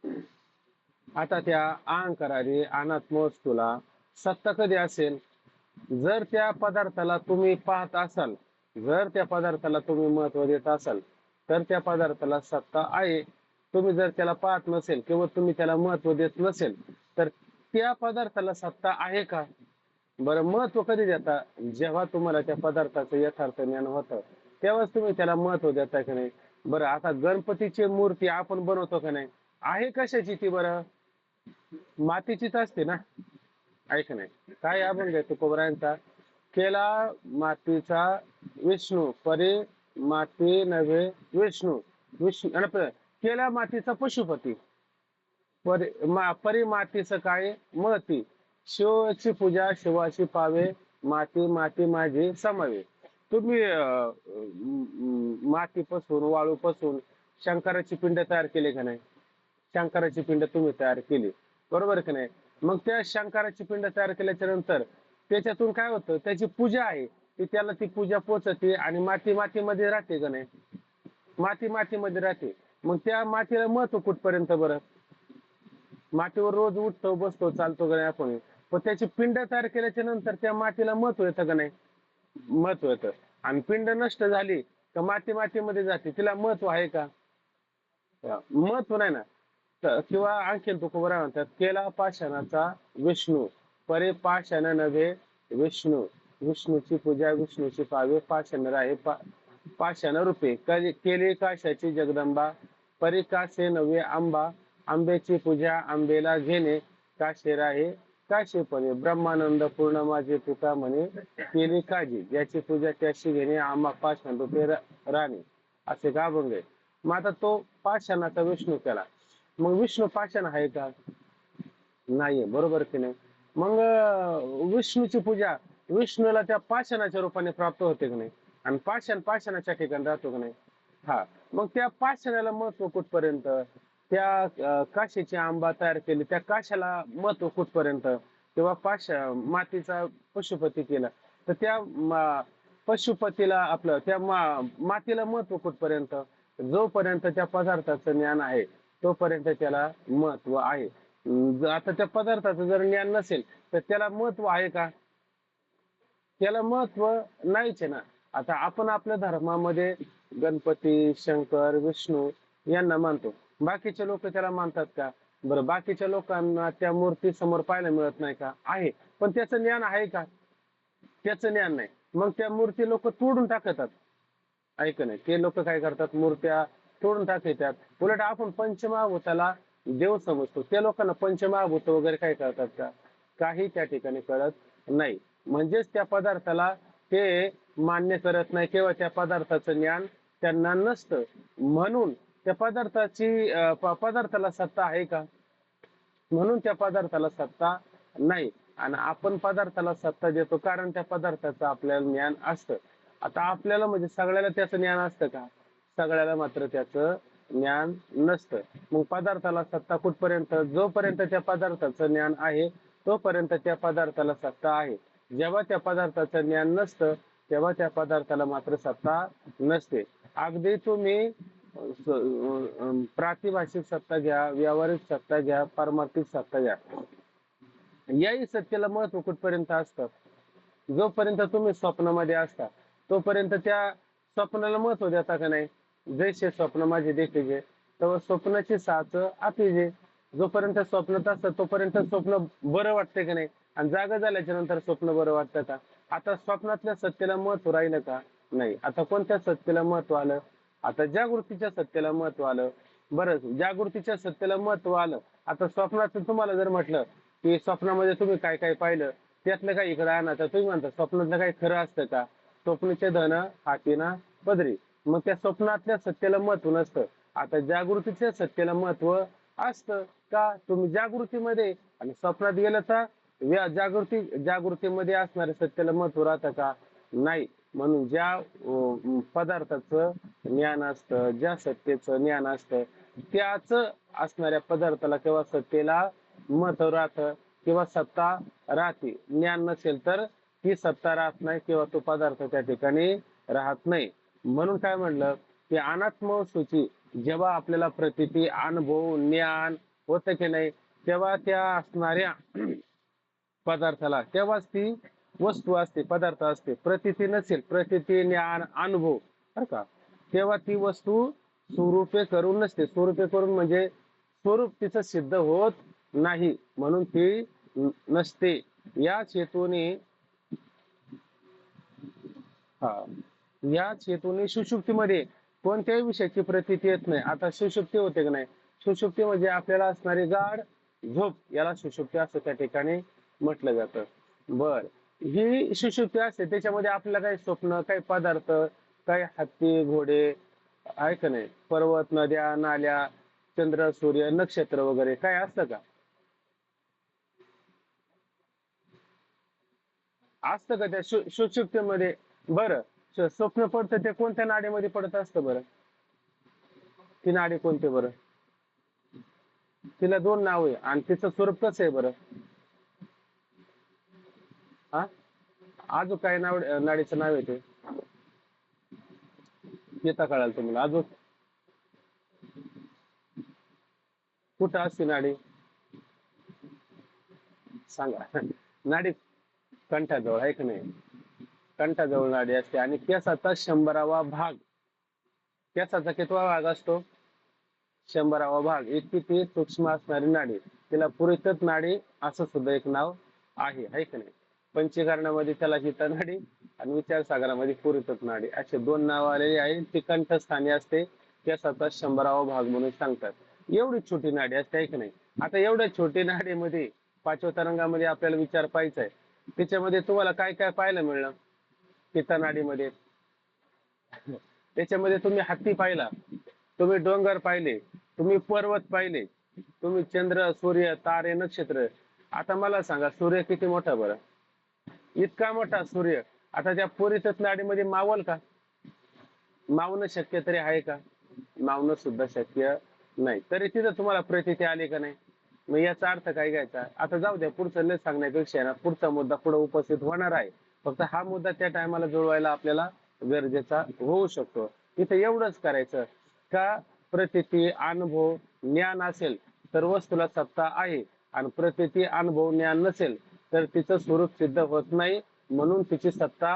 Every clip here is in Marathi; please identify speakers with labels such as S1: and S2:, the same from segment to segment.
S1: आता त्या अहंकाराने अनात्म वस्तूला सत्ता कधी असेल? जर त्या पदार्थाला तुम्ही पाहत असाल, जर त्या पदार्थाला तुम्ही महत्व देत असाल, तर त्या पदार्थाला सत्ता आहे. तुम्ही जर त्याला पाहत नसेल किंवा तुम्ही त्याला महत्व देत नसेल, तर त्या पदार्थाला सत्ता आहे का? बरं, महत्व कधी देता? जेव्हा तुम्हाला त्या पदार्थाचं यथार्थ ज्ञान होतं, तेव्हाच तुम्ही त्याला महत्व देता का नाही? बरं, आता गणपतीची मूर्ती आपण बनवतो का नाही? आहे कशाची ती बरं? मातीचीच असते ना. ऐक नाही काय अभंग आहे तुकोबरायांचा? केला मातीचा विष्णू परी माती नव्हे विष्णू. विष्णू केला मातीचा पशुपती परी मातीचं काय महती. शिवाची पूजा शिवाची पावे, माती माती माझी समावे. तुम्ही मातीपासून वाळूपासून शंकराची पिंड तयार केली का नाही? शंकराची पिंड तुम्ही तयार केली, बरोबर की नाही? मग त्या शंकराची पिंड तयार केल्याच्या नंतर त्याच्यातून काय होतं? त्याची पूजा आहे ती, त्याला ती पूजा पोचते आणि माती मातीमध्ये राहते का नाही? माती मातीमध्ये राहते. मग त्या मातीला महत्व कुठपर्यंत बरं? मातीवर रोज उठतो बसतो चालतो का नाही आपण? पण त्याची पिंड तयार केल्याच्या नंतर त्या मातीला महत्व येतं का नाही? महत्व येतं. आणि पिंड नष्ट झाली का माती मातीमध्ये जाते, तिला महत्व आहे का? महत्व नाही ना. किंवा आणखीन तुकोबरा म्हणतात, केला पाषाणाचा विष्णू परे पाषाण नव्हे विष्णू. विष्णूची पूजा विष्णूची पावे, पाषाण राहे पाषाण रूपे. केली काशाची जगदंबा परी कासे नव्हे आंबा. आंब्याची पूजा आंबेला घेणे, काशे राहे काशेपणे. ब्रह्मानंद पूर्ण माझे तुका म्हणे, केली काजी ज्याची पूजा त्याशी घेणे, आंबा पाषाण रूपे राणे. असे का अभंग आहे. मग आता तो पाषाणाचा विष्णू केला, मग विष्णू पाषाण आहे का? नाहीये, बरोबर की नाही? मग विष्णूची पूजा विष्णूला त्या पाषाणाच्या रूपाने प्राप्त होते की नाही? आणि पाषाण पाषाणाच्या ठिकाणी राहतो की नाही? हा. मग त्या पाषाणाला महत्व कुठपर्यंत? त्या काशीची आंबा तयार केली, त्या काशाला महत्व कुठपर्यंत? किंवा मातीचा पशुपती केला, तर त्या पशुपतीला आपलं त्या मातीला महत्व कुठपर्यंत? जोपर्यंत त्या पदार्थाचं ज्ञान आहे तोपर्यंत त्याला महत्व आहे. आता त्या पदार्थाचं जर ज्ञान नसेल तर त्याला महत्व आहे का? त्याला महत्व नाहीच आहे ना. आता आपण आपल्या धर्मामध्ये गणपती शंकर विष्णू यांना मानतो, बाकीचे लोक त्याला मानतात का? बरं, बाकीच्या लोकांना त्या मूर्ती समोर पाहायला मिळत नाही का? आहे, पण त्याचं ज्ञान आहे का? त्याचं ज्ञान नाही. मग त्या मूर्ती लोक तोडून टाकतात. ऐक नाही, ते लोक काय करतात? मूर्त्या तोडून टाकतात. उलट आपण पंचमहाभूताला देव समजतो, त्या लोकांना पंचमहाभूत वगैरे काय करतात का? काही त्या ठिकाणी कळत नाही. म्हणजेच त्या पदार्थाला ते मान्य करत नाही किंवा त्या पदार्थाचं ज्ञान त्यांना नसतं. म्हणून त्या पदार्थाला सत्ता आहे का? म्हणून त्या पदार्थाला सत्ता नाही. आणि आपण पदार्थाला सत्ता देतो कारण त्या पदार्थाचं आपल्याला ज्ञान असतं. आता आपल्याला म्हणजे सगळ्याला त्याचं ज्ञान असतं का? सगळ्याला मात्र त्याचं ज्ञान नसतं. मग पदार्थाला सत्ता कुठपर्यंत? जोपर्यंत त्या पदार्थाचं ज्ञान आहे तोपर्यंत त्या पदार्थाला सत्ता आहे. जेव्हा त्या पदार्थाचं ज्ञान नसतं तेव्हा त्या पदार्थाला मात्र सत्ता नसते. अगदी तुम्ही प्रातिभाषिक सत्ता घ्या, व्यावहारिक सत्ता घ्या, पारमार्थिक सत्ता घ्या, याही सत्तेला महत्व कुठपर्यंत असतं? जोपर्यंत तुम्ही स्वप्नामध्ये असता तोपर्यंत त्या स्वप्नाला महत्व देता का नाही? जैसे स्वप्न माझे देखील तर स्वप्नाची साच आपिजे. जोपर्यंत स्वप्नात असतं तोपर्यंत स्वप्न बरं वाटतं का नाही? आणि जागा झाल्याच्या नंतर स्वप्न बरं वाटतं का? आता स्वप्नातल्या सत्तेला महत्व राहिलं का? नाही. आता कोणत्या सत्तेला महत्व आलं? आता जागृतीच्या सत्तेला महत्व आलं. बरं, जागृतीच्या सत्तेला महत्व आलं. आता स्वप्नाचं तुम्हाला जर म्हटलं की स्वप्नामध्ये तुम्ही काय काय पाहिलं, त्यातलं काही इकडं आणा, तर तुम्ही म्हणता स्वप्नातलं काही खरं असतं का? स्वप्नाचे धन हातीना पदरी. मग त्या स्वप्नातल्या सत्तेला महत्व नसतं. आता जागृतीच्या सत्तेला महत्व असतं का? तुम्ही जागृतीमध्ये आणि स्वप्नात गेलं तर जागृतीमध्ये असणाऱ्या सत्तेला महत्व राहतं का? नाही. म्हणून ज्या पदार्थाचं ज्ञान असतं, ज्या सत्तेचं ज्ञान असतं, त्याच असणाऱ्या पदार्थाला किंवा सत्तेला महत्व राहतं किंवा सत्ता राहते. ज्ञान नसेल तर ती सत्ता राहत नाही किंवा तो पदार्थ त्या ठिकाणी राहत नाही. म्हणून काय म्हणलं की अनात्म सूची जेव्हा आपल्याला प्रतिती अनुभव ज्ञान होतं की नाही, तेव्हा त्या असणाऱ्या पदार्थाला तेव्हाच ती वस्तू असते, पदार्थ असते. प्रतीती नसेल, प्रतीती ज्ञान अनुभव बरं का, तेव्हा ती वस्तू स्वरूपे करून नसते. स्वरूपे करून म्हणजे स्वरूप तिचं सिद्ध होत नाही, म्हणून ती नसते. याच हेतूने हा याच हेतूने सुषुप्तीमध्ये कोणत्याही विषयाची प्रतीती येत नाही. आता सुषुप्ती होते की नाही, सुषुप्ती म्हणजे आपल्याला असणारी गाढ झोप, याला सुषुप्ती असं त्या ठिकाणी म्हटलं जातं. बर, ही सुषुप्ती असते, त्याच्यामध्ये आपल्याला काही स्वप्न, काही पदार्थ, काही हत्ती घोडे आहे का नाही, पर्वत नद्या नाल्या, चंद्र सूर्य नक्षत्र वगैरे काय असतं का? असतं का त्या सुषुप्तीमध्ये? बरं, स्वप्न पडतं ते कोणत्या नाडीमध्ये पडत असतं बरं? ती नाडी कोणती बरं? तिला दोन नाव आहे आणि तिचं स्वरूप कसं आहे बरं? हा, अजून काय नाव नाडीचं नाव आहे ते? येता कळाल तुम्हाला अजून? कुठं असते नाडी सांगा. नाडी कंठाजवळ आहे का नाही? कंठाजवळ नाडी असते. आणि केसाचा 100वा भाग, केसाचा कितवा भाग असतो? 100वा भाग. इतकी ती सूक्ष्म असणारी नाडी, तिला पुरीतच नाडी असं सुद्धा एक नाव आहे का नाही? पंचकर्णामध्ये त्याला हिता नाडी आणि विचारसागरामध्ये पुरीतच नाडी असे दोन नाव आलेली आहे. ती कंठस्थानी असते, केसाचा 100वा भाग म्हणून सांगतात. एवढी छोटी नाडी असते आहे का नाही? आता एवढ्या छोटी नाडीमध्ये पाचव्या तरंगामध्ये आपल्याला विचार पाहायचा आहे, त्याच्यामध्ये तुम्हाला काय काय पाहायला मिळलं? पित्ता नाडीमध्ये त्याच्यामध्ये तुम्ही हत्ती पाहिला, तुम्ही डोंगर पाहिले, तुम्ही पर्वत पाहिले, तुम्ही चंद्र सूर्य तारे नक्षत्र. आता मला सांगा, सूर्य किती मोठा बरं? इतका मोठा सूर्य आता त्या पुरीतच नाडीमध्ये मावल का? मावणं शक्य तरी आहे का? मावणं सुद्धा शक्य नाही. तरी तिथं तुम्हाला प्रतीती आली का नाही? मग याचा अर्थ काय घ्यायचा? आता जाऊ द्या, पुढचं लय सांगण्यापेक्षा ना पुढचा मुद्दा पुढे उपस्थित होणार आहे. फक्त हा मुद्दा त्या टायमाला जुळवायला आपल्याला गरजेचा होऊ शकतो. इथे एवढंच करायचं का, प्रतीती अनुभव ज्ञान असेल तर वस्तूला सत्ता आहे, आणि प्रतीती अनुभव ज्ञान नसेल तर तिचं स्वरूप सिद्ध होत नाही, म्हणून तिची सत्ता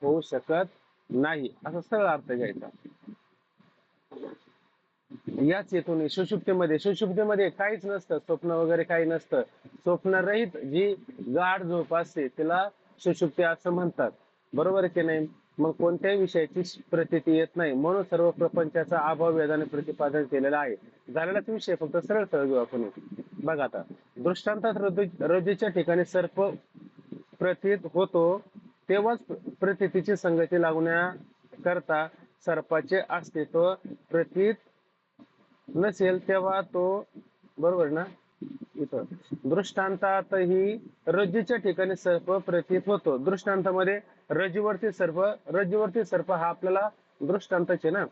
S1: होऊ शकत नाही, असा सरळ अर्थ घ्यायचा. याच हेतूने सुषुप्तीमध्ये काहीच नसतं, स्वप्न वगैरे काही नसतं. स्वप्नरहित जी गाढ झोप असते तिला सुषुप्ती असं म्हणतात. बरोबर की नाही? मग कोणत्याही विषयाची प्रतीती येत नाही, म्हणून सर्व प्रपंचाचा अभाव वेदाने प्रतिपादन केलेला आहे. झालेलाच विषय, फक्त सरळ सरळ घेऊ आपण. बघा आता, दृष्टांतात रज्जूच्या ठिकाणी सर्प प्रतीत होतो, तेव्हाच प्रतीतीची संगती लागण्याकरता सर्पाचे अस्तित्व प्रतीत नसेल तेव्हा तो, बरोबर ना? इथं दृष्टांतातही रज्जूच्या ठिकाणी सर्प प्रतीत होतो. दृष्टांतामध्ये रज्जूवरती सर्प हा आपल्याला दृष्टांतच आहे ना.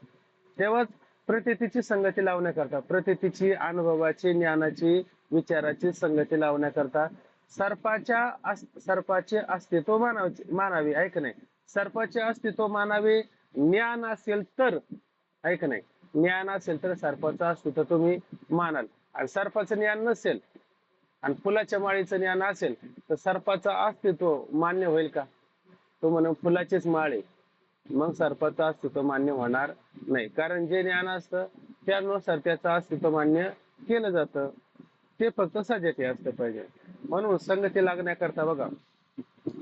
S1: तेव्हाच प्रतीतीची संगती लावण्याकरता, प्रतीतीची अनुभवाची ज्ञानाची विचाराची संगती लावण्याकरता सर्पाचे अस्तित्व मानावे आहे का नाही? सर्पाचे अस्तित्व मानावे ज्ञान असेल तर, आहे का नाही? ज्ञान असेल तर सर्पाचं अस्तित्व तुम्ही मानाल. आणि सर्पाचं ज्ञान नसेल आणि फुलाच्या माळीचं ज्ञान असेल तर सर्पाचं अस्तित्व मान्य होईल का? तो म्हणून फुलाचीच माळ आहे, मग सर्पाचं अस्तित्व मान्य होणार नाही. कारण जे ज्ञान असतं त्यानुसार त्याचं अस्तित्व मान्य केलं जातं. ते फक्त सजाती असतं पाहिजे. म्हणून संगती लागण्याकरता बघा,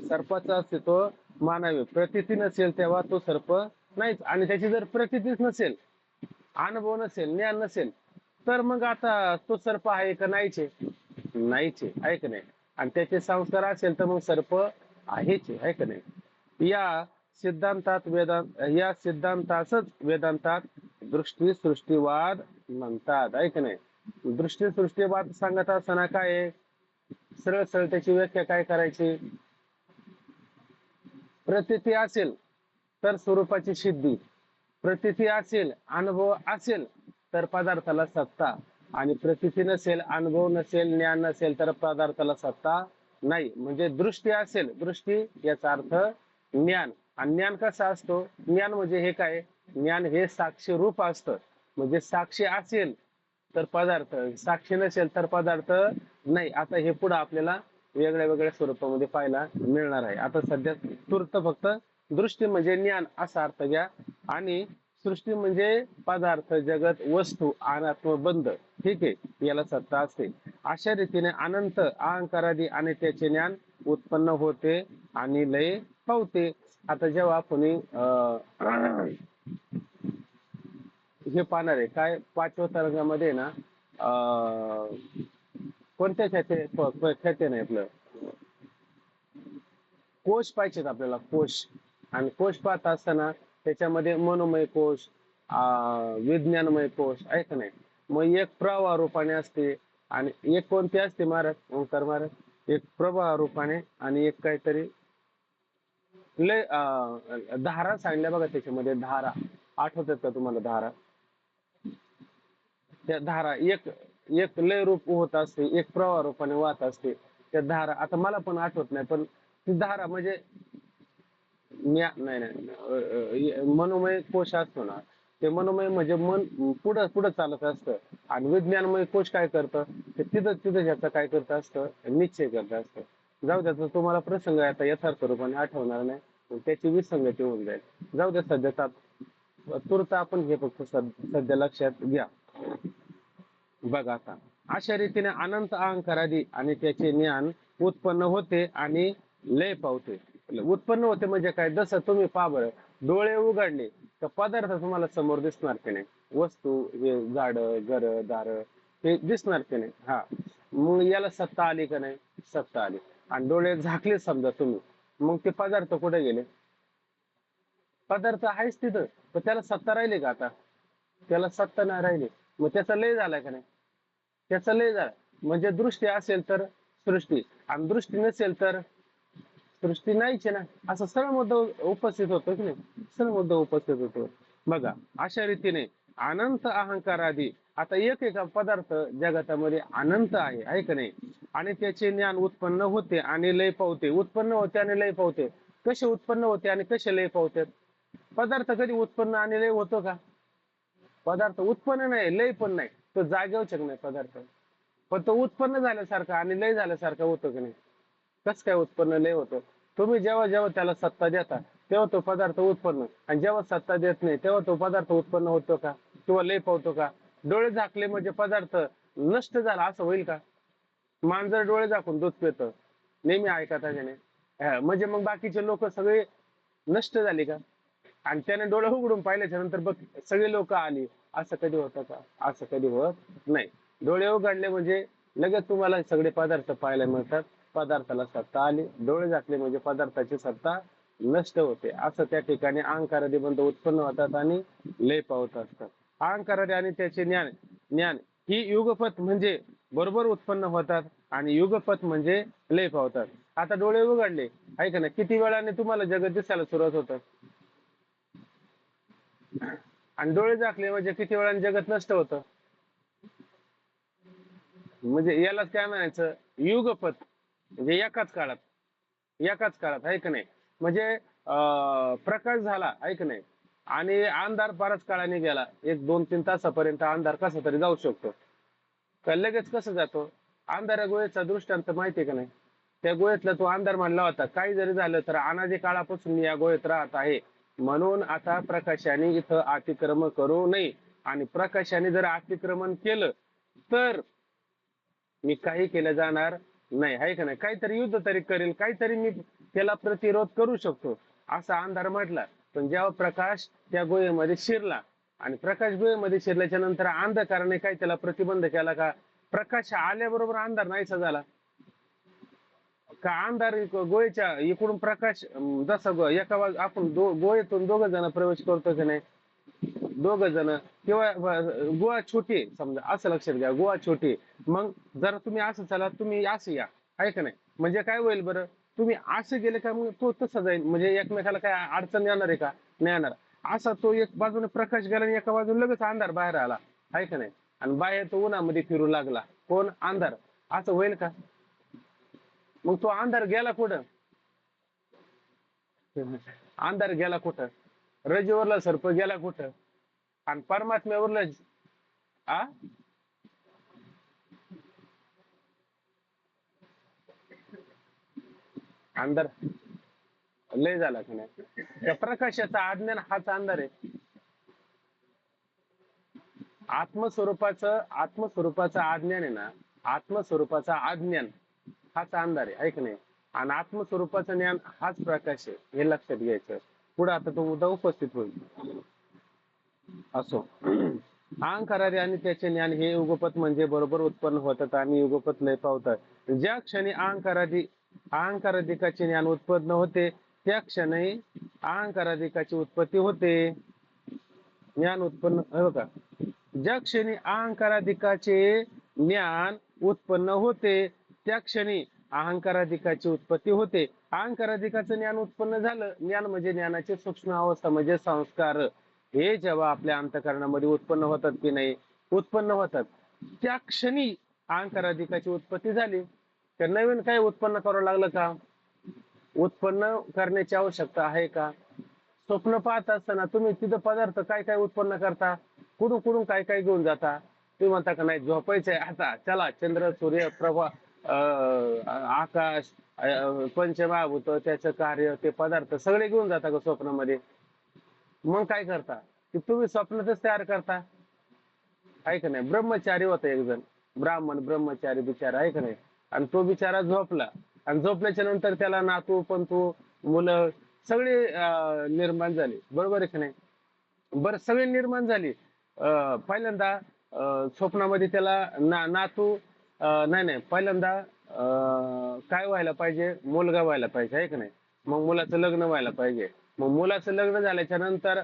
S1: सर्पाचं अस्तित्व मानावे. प्रतीती नसेल तेव्हा तो सर्प नाहीच. आणि त्याची जर प्रतीतीच नसेल, अनुभव नसेल, ज्ञान नसेल, तर मग आता तो सर्प आहे का? नाहीच आहे का नाही? आणि त्याचे संस्कार असेल तर मग सर्प आहेच आहे का नाही? या सिद्धांतासच वेदांतात दृष्टी सृष्टीवाद म्हणतात, आहे का नाही? दृष्टी सृष्टीवाद सांगत असताना काय आहे? सरळ सरळ त्याची व्याख्या काय करायची? प्रतीती असेल तर स्वरूपाची सिद्धी, प्रतीती असेल, अनुभव असेल तर पदार्थाला सत्ता, आणि प्रतीती नसेल, अनुभव नसेल, ज्ञान नसेल तर पदार्थाला सत्ता नाही. म्हणजे दृष्टी असेल, दृष्टी याचा अर्थ ज्ञान. आणि ज्ञान कसा असतो? ज्ञान म्हणजे हे काय? ज्ञान हे साक्षी रूप असतं. म्हणजे साक्षी असेल तर पदार्थ, साक्षी नसेल तर पदार्थ नाही. आता हे पुढे आपल्याला वेगळ्या वेगळ्या स्वरूपामध्ये पाहायला मिळणार आहे. आता सध्या तूर्त फक्त दृष्टी म्हणजे ज्ञान असा अर्थ घ्या, आणि सृष्टी म्हणजे पदार्थ, जगत, वस्तू, अनात्म, बंध. ठीक आहे, याला सत्ता असते. अशा रीतीने अनंत अहंकारादी आणि त्याचे ज्ञान उत्पन्न होते आणि लय पावते. आता जेव्हा आपण हे पाहणार आहे काय, पाचव्या तरंगामध्ये ना कोणत्या ख्याते नाही आपलं, कोश पाहिजेत आपल्याला, कोश. आणि कोश पाहत असताना त्याच्यामध्ये मनोमय कोश, विज्ञानमय कोश आहे का नाही. मग एक प्रवाह रूपाने असते, आणि एक कोणते असते महाराज, ओंकार महाराज, एक प्रवाह रूपाने, आणि एक काहीतरी लय धारा सांगल्या बघा त्याच्यामध्ये, धारा आठवतात का तुम्हाला धारा. त्या धारा एक एक लय रूप होत असते, एक प्रवाह रूपाने वाहत असते त्या धारा. आता मला पण आठवत नाही, पण ती धारा म्हणजे नाही नाही मनोमय कोश असतो ना, ते मनोमय म्हणजे मन पुढं पुढं चालत असतं. आणि विज्ञानमय कोश काय करतं, ते तिथं तिथं ज्याचं काय करत असतं, निश्चय करत असतं. जाऊ द्या, तुम्हाला प्रसंग आता यथार्थ रूपाने आठवणार नाही, त्याची विसंगती होऊन जाईल. जाऊ द्या, सध्या तूर्त आपण हे फक्त सध्या लक्षात घ्या. बघा आता, अशा रीतीने अनंत अहंकारादी आणि त्याचे ज्ञान उत्पन्न होते आणि लय पावते. उत्पन्न होते म्हणजे काय, जसं तुम्ही पहा बरं, डोळे उघडले तर पदार्थ तुम्हाला समोर दिसणार की नाही, वस्तू, हे झाड, घर, दार, हे दिसणार की नाही. हा, मग याला सत्ता आली का नाही, सत्ता आली. आणि डोळे झाकले समजा तुम्ही, मग ते पदार्थ कुठे गेले, पदार्थ आहेच तिथं, पण त्याला सत्ता राहिली का आता, त्याला सत्ता नाही राहिली. मग त्याचा लय झालाय का नाही, त्याचा लय झाला. म्हणजे दृष्टी असेल तर सृष्टी, आणि दृष्टी नसेल तर सृष्टी नाहीच ना. असा सरळ मुद्दा उपस्थित होतो की नाही, सरळ मुद्दा उपस्थित होतो. बघा, अशा रीतीने अनंत अहंकार आधी, आता एक एक पदार्थ जगतामध्ये अनंत आहे का नाही, आणि त्याचे ज्ञान उत्पन्न होते आणि लय पावते. उत्पन्न होते आणि लय पावते. कसे उत्पन्न होते आणि कसे लय पावते. पदार्थ कधी उत्पन्न आणि लय होतो का, पदार्थ उत्पन्न नाही, लय पण नाही, तो जागेवरच नाही पदार्थ. पण तो उत्पन्न झाल्यासारखा आणि लय झाल्यासारखा होतो की नाही. कस काय उत्पन्न लय होतं, तुम्ही जेव्हा जेव्हा त्याला सत्ता देता तेव्हा तो पदार्थ उत्पन्न, आणि जेव्हा सत्ता देत नाही तेव्हा तो पदार्थ उत्पन्न होतो का किंवा लय पावतो का. डोळे झाकले म्हणजे पदार्थ नष्ट झाला असं होईल का. मांजर डोळे झाकून दूध पितं, नेहमी ऐकता त्याने, म्हणजे मग बाकीचे लोक सगळे नष्ट झाले का. आणि त्याने डोळे उघडून पाहिल्याच्या नंतर बघ सगळे लोक आली, असं कधी होतं का, असं कधी होत नाही. डोळे उघडले म्हणजे लगेच तुम्हाला सगळे पदार्थ पाहायला मिळतात, पदार्थाला सत्ता आली. डोळे झाकले म्हणजे पदार्थाची सत्ता नष्ट होते. असं त्या ठिकाणी अहंकारादी बंध उत्पन्न होतात आणि लय पावत असतात. अहंकारादी आणि त्याचे ज्ञान ज्ञान ही युगपत म्हणजे बरोबर उत्पन्न होतात, आणि युगपत म्हणजे लय पावतात. आता डोळे उघडले आहे का नाही, किती वेळाने तुम्हाला जगत दिसायला सुरुवात होतं, आणि डोळे झाकले म्हणजे किती वेळाने जगत नष्ट होतं. म्हणजे याला काय म्हणायचं, युगपत म्हणजे एकाच काळात आहे का नाही. म्हणजे प्रकाश झाला आहे का नाही, आणि अंधार बराच काळाने गेला, एक 2-3 तासापर्यंत अंधार कसा तरी जाऊ शकतो का, लगेच कसं जातो. अंधारा गुहेचा दृष्टांत माहितीये का नाही, त्या गुहेतला तो अंधार मानला होता. काही जरी झालं तर अनादी काळापासून मी या गुहेत राहत आहे, म्हणून आता प्रकाशाने इथं अतिक्रमण करू नये. आणि प्रकाशाने जर अतिक्रमण केलं तर मी काही केलं जाणार नाही आहे का नाही. काहीतरी युद्ध तरी करेल, काहीतरी मी त्याला प्रतिरोध करू शकतो असा अंधार म्हटला. पण जेव्हा प्रकाश त्या गुहेमध्ये शिरला, आणि प्रकाश गुहेमध्ये शिरल्याच्या नंतर अंधकाराने काही त्याला प्रतिबंध केला का, प्रकाश आल्याबरोबर अंधार नाहीसा झाला का. अंधार गोळेच्या इकडून प्रकाश जसा एका बाजू आपण गोळेतून दोघ जण प्रवेश करतो की नाही, दोघ जण, किंवा गोवा छोटी आहे समजा, असं लक्षात घ्या, गोवा छोटी आहे. मग जर तुम्ही असं चला, तुम्ही असं या आहे का नाही, म्हणजे काय होईल बरं, तुम्ही असं गेले का मग तो तसं जाईल, म्हणजे एकमेकाला काय अडचण येणार आहे का, नाही येणार. असा तो एक बाजूने प्रकाश गेला आणि एका बाजूने लगेच अंधार बाहेर आला आहे का नाही, आणि बाहेर तो उन्हामध्ये फिरू लागला, कोण, अंधार. असं होईल का. मग तो अंधार गेला कुठं, अंधार गेला कुठं, रजेवरला सर्प गेला कुठं, आणि परमात्म्यावरला आ अंधार लय झाला की नाही. त्या प्रकाशाचा अज्ञान हाच अंधार आहे. आत्मस्वरूपाचं अज्ञान आहे ना, आत्मस्वरूपाचा अज्ञान हाच अंधार आहे की नाही. आणि आत्मस्वरूपाचं ज्ञान हाच प्रकाश आहे, हे लक्षात घ्यायचं. पुढे आता तो मुद्दा उपस्थित होईल. असो. अहंकारादी आणि त्याचे ज्ञान हे युगपत म्हणजे बरोबर उत्पन्न होतात आणि युगपत लय पावतात. ज्या क्षणी अहंकाराधिकाचे ज्ञान उत्पन्न होते त्या क्षणी अहंकाराधिकाची उत्पत्ती होते. ज्ञान उत्पन्न बघा, ज्या क्षणी अहंकाराधिकाचे ज्ञान उत्पन्न होते त्या क्षणी अहंकाराधिकाची उत्पत्ती होते. अहंकाराधिकाचं ज्ञान उत्पन्न झालं. ज्ञान म्हणजे ज्ञानाची सूक्ष्म अवस्था म्हणजे संस्कार. हे जेव्हा आपल्या अंतःकरणामध्ये उत्पन्न होतात की नाही, उत्पन्न होतात त्या क्षणी अहंकाराधिकाची उत्पत्ती झाली. तर नवीन काही उत्पन्न करावं लागलं का? उत्पन्न करण्याची आवश्यकता आहे का? स्वप्न पाहत असताना तुम्ही तिथं पदार्थ काय काय उत्पन्न करता, कुठून कुठून काय काय घेऊन जाता? तुम्ही म्हणता का नाही झोपायचंय आता, चला चंद्र सूर्य प्रभा आकाश पंचमहाभूत त्याचं कार्य ते पदार्थ सगळे घेऊन जाता का स्वप्नामध्ये? मग काय करता की तुम्ही स्वप्नातच तयार करता, आहे का नाही. ब्रह्मचारी होता एक जण, ब्राह्मण ब्रह्मचारी बिचारा, आहे का नाही. आणि तो बिचारा झोपला आणि झोपल्याच्या नंतर त्याला नातू पंतू मुलं सगळे निर्माण झाले, बरोबर आहे का नाही. बरं सगळे निर्माण झाले. पहिल्यांदा स्वप्नामध्ये त्याला नातू नाही नाही पहिल्यांदा काय व्हायला पाहिजे, मुलगा व्हायला पाहिजे, आहे का नाही. मग मुलाचं लग्न व्हायला पाहिजे. मग मुलाचं लग्न झाल्याच्या नंतर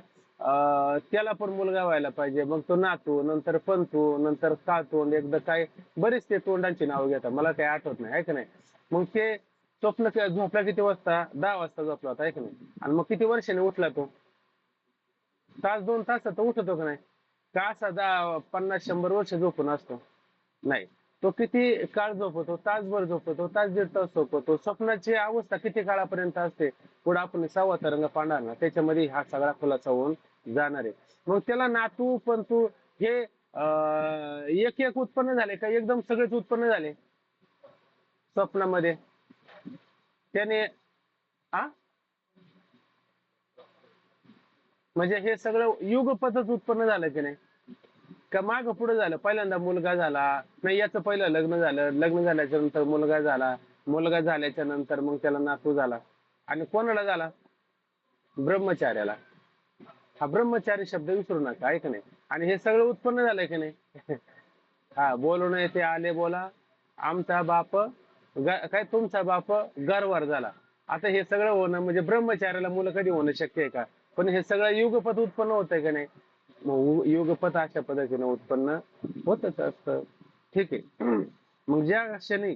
S1: त्याला पण मुलगा व्हायला पाहिजे. मग तो नातू, नंतर पंतू, नंतर कातोंड, एकदा काय बरेच ते तोंडांची नावं घेतात, मला काही आठवत नाही, आहे का नाही. मग ते स्वप्न झोपला किती वाजता? 10 वाजता झोपला होता, आहे का नाही. आणि मग किती वर्षाने उठला तो? तास 2 तास तर उठतो का नाही? का असा 50-100 वर्ष झोपून असतो? नाही. तो किती काळ झोपतो? तासभर झोपतो, तास 1.5 तास झोपतो. स्वप्नाची अवस्था किती काळापर्यंत असते? पुढे आपण 6वा तरंग पाहणार ना, त्याच्यामध्ये हा सगळा खुलासा होऊन जाणार आहे. मग त्याला नातू पंतू हे एक एक उत्पन्न झाले का एकदम सगळेच उत्पन्न झाले स्वप्नामध्ये? त्याने आ म्हणजे हे सगळं युगपतच उत्पन्न झालं की नाही, का माग पुढे झालं? पहिल्यांदा मुलगा झाला नाही, याचं पहिलं लग्न झालं, लग्न झाल्याच्या नंतर मुलगा झाला, मुलगा झाल्याच्या नंतर मग त्याला नातू झाला. आणि कोणाला झाला? ब्रह्मचार्याला. हा ब्रह्मचारी शब्द विसरू नका, आहे का नाही. आणि हे सगळं उत्पन्न झालंय की नाही. हा बोलू नये ते आले बोला, आमचा बाप काय तुमचा बाप गर्वार झाला. आता हे सगळं होणं म्हणजे ब्रह्मचार्याला मुलं कधी होणं शक्य आहे का? पण हे सगळं युगपत उत्पन्न होत आहे का नाही. मग युगपत अशा पद्धतीने उत्पन्न होतच असतं. ठीक आहे. मग ज्या क्षणी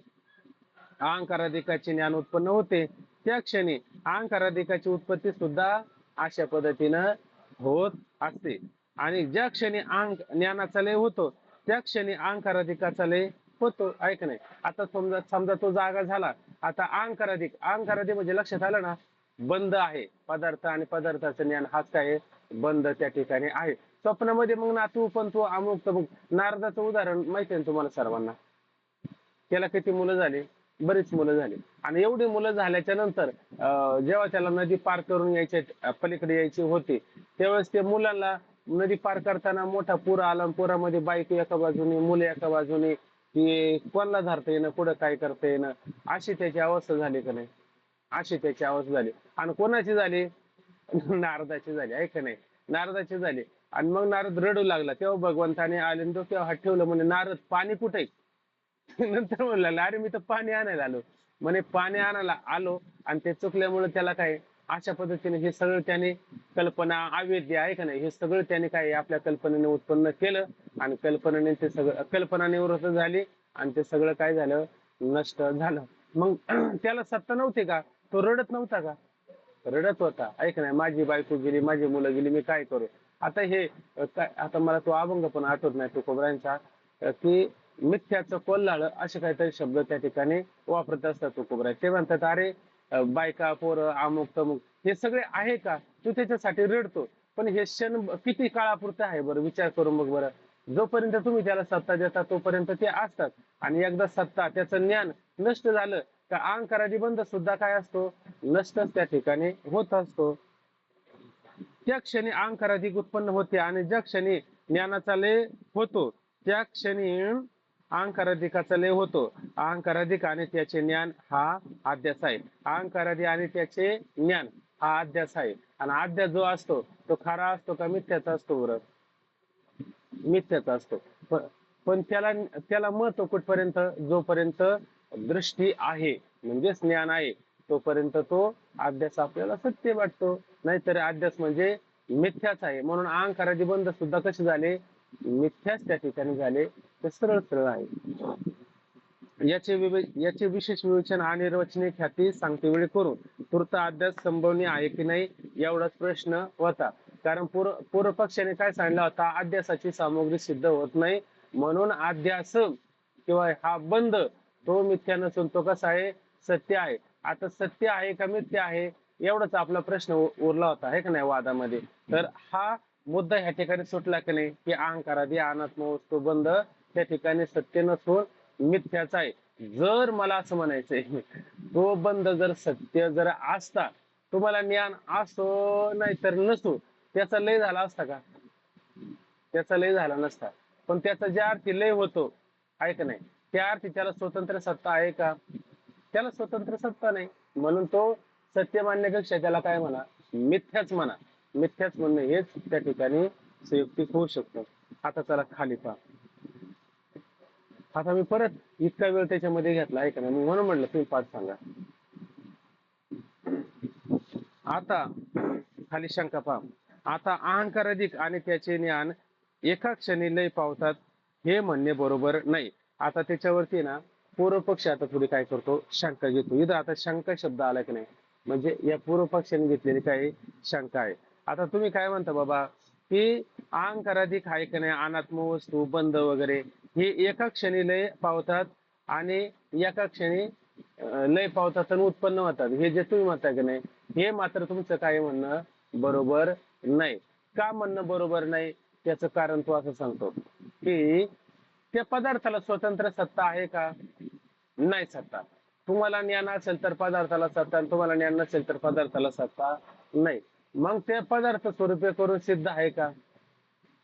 S1: अहंकाराधिकाचे ज्ञान उत्पन्न होते त्या क्षणी अहंकाराधिकाची उत्पत्ती सुद्धा अशा पद्धतीनं होत असते. आणि ज्या क्षणी ज्ञानाचा लय होतो त्या क्षणी अहंकाराधिकाचा लय होतो, आहे का नाही. आता समजा समजा तो जागा झाला, आता अहंकाराधिक म्हणजे लक्षात आलं ना, बंद आहे पदार्थ आणि पदार्थाचं ज्ञान हाच काय बंद त्या ठिकाणी आहे. स्वप्नामध्ये मग नातू पण तो अमुक तमुक. नारदाचं उदाहरण माहिती आहे ना तुम्हाला सर्वांना. त्याला किती मुलं झाली? बरीच मुलं झाली. आणि एवढी मुलं झाल्याच्या नंतर जेव्हा त्याला नदी पार करून यायचे पलीकडे यायची होती त्यावेळेस ते मुलाला नदी पार करताना मोठा पूर आला. पुरामध्ये बायको एका बाजूने, मुले एका बाजूने, की कोणाला धरता येणं, पुढं काय करता येणं, अशी त्याची अवस्था झाली का नाही. अशी त्याची अवस्था झाली. आणि कोणाची झाली? नारदाची झाली, आहे का नाही. नारदाची झाली. आणि मग नारद रडू लागला. तेव्हा भगवंताने आले डोक्यावर हात ठेवलं, म्हणे नारद पाणी कुठे? नंतर म्हणला अरे मी तर पाणी आणायला आलो. म्हणे पाणी आणायला आलो आणि ते चुकल्यामुळे त्याला काय अशा पद्धतीने हे सगळं त्याने कल्पना अवेद्य, आहे का नाही, हे सगळं त्याने काय आपल्या कल्पनेने उत्पन्न केलं. आणि कल्पनेने ते सगळं कल्पना निवृत्त झाली आणि ते सगळं काय झालं, नष्ट झालं. मग त्याला सत्ता नव्हती का? तो रडत नव्हता का? रडत होता, ऐक नाही, माझी बायको गेली, माझी मुलं गेली, मी काय करू. आता हे काय, आता मला तो अभंग पण आठवत नाही तुकोबरायांचा, की मिथ्याचं कोल्हाळ असे काहीतरी शब्द त्या ठिकाणी वापरत असतात तुकोबराय. ते म्हणतात अरे बायका पोरं अमुक तमुक हे सगळे आहे का, तू त्याच्यासाठी रडतो. पण हे क्षण किती काळापुरतं आहे बरं, विचार करून बघ बरं. जोपर्यंत तुम्ही त्याला सत्ता देता तोपर्यंत ते असतात. आणि एकदा सत्ता त्याचं ज्ञान नष्ट झालं का अहंकारादी बंध सुद्धा काय असतो, नष्टच त्या ठिकाणी होत असतो. त्या क्षणी अहंकाराधिक उत्पन्न होते आणि ज्या क्षणी ज्ञानाचा लय होतो त्या क्षणी अहंकाराधिकाचा लय होतो. अहंकाराधिक आणि त्याचे ज्ञान हा अध्यास आहे. अहंकारादी आणि त्याचे ज्ञान हा अध्यास आहे. आणि अध्यास जो असतो तो खरा असतो का मिथ्याचा असतो बरं? मिथ्याचा असतो. पण त्याला त्याला महत्व कुठपर्यंत, जोपर्यंत दृष्टी आहे म्हणजेच ज्ञान आहे तोपर्यंत तो अध्यास आपल्याला सत्य वाटतो, नाहीतर अध्यास म्हणजे मिथ्याच आहे. म्हणून अहंकाराचे बंध सुद्धा कसे झाले, मिथ्याच त्या ठिकाणी झाले. ते सरळ सरळ आहे. याचे विशेष विवेचन आणि रचने ख्याती सांगते वेळी करून तूर्त अध्यास संभवनीय आहे की नाही एवढाच प्रश्न होता. कारण पूर्व पक्षाने काय सांगितलं होता, अध्यासाची सामग्री सिद्ध होत नाही म्हणून अध्यास किंवा हा बंध तो मिथ्या नसून तो कसा आहे, सत्य आहे. आता सत्य आहे का मिथ्या आहे एवढाच आपला प्रश्न उरला होता आहे का नाही वादामध्ये. तर हा मुद्दा ह्या ठिकाणी सुटला की नाही, की अहंकारादी अनात्म वस्तू बंध त्या ठिकाणी सत्य नसून मिथ्याचा आहे. जर मला असं म्हणायचंय तो बंध जर सत्य जर असता, तुम्हाला ज्ञान असो नाही तर नसो, त्याचा लय झाला असता का? त्याचा लय झाला नसता. पण त्याचा ज्या अर्थी लय होतो आहे का नाही, त्या अर्थी त्याला स्वतंत्र सत्ता आहे का? त्याला स्वतंत्र सत्ता नाही. म्हणून तो सत्य मानण्यापेक्षा त्याला काय म्हणा, मिथ्याच म्हणा. मिथ्याच म्हणणं हेच त्या ठिकाणी संयुक्तिक होऊ शकतं. आता चला खाली पहा. आता मी परत इतका वेळ त्याच्यामध्ये घेतला आहे का नाही, म्हणून म्हटलं तुम्ही पाठ सांगा. आता खाली शंका पहा. आता अहंकार अधिक आणि त्याचे ज्ञान एका क्षणी लय पावतात हे म्हणणे बरोबर नाही. आता त्याच्यावरती ना पूर्व पक्ष आता थोडी काय करतो, शंका घेतो. इथं आता शंका शब्द आला की नाही, म्हणजे या पूर्व पक्षाने घेतलेली काही शंका आहे. आता तुम्ही काय म्हणता बाबा, की अहंकाराधिक आहे की नाही अनात्म वस्तू बंध वगैरे हे एका क्षणी लय पावतात आणि एका क्षणी लय पावतात आणि उत्पन्न होतात, हे जे तुम्ही म्हणताय की नाही हे मात्र तुमचं काय म्हणणं बरोबर नाही. का म्हणणं बरोबर नाही, त्याचं कारण तो असं सांगतो की त्या पदार्थाला स्वतंत्र सत्ता आहे का? नाही सत्ता. तुम्हाला ज्ञान असेल तर पदार्थाला सत्ता, आणि तुम्हाला ज्ञान नसेल तर पदार्थाला सत्ता नाही. मग ते पदार्थ स्वरूपे करून सिद्ध आहे का?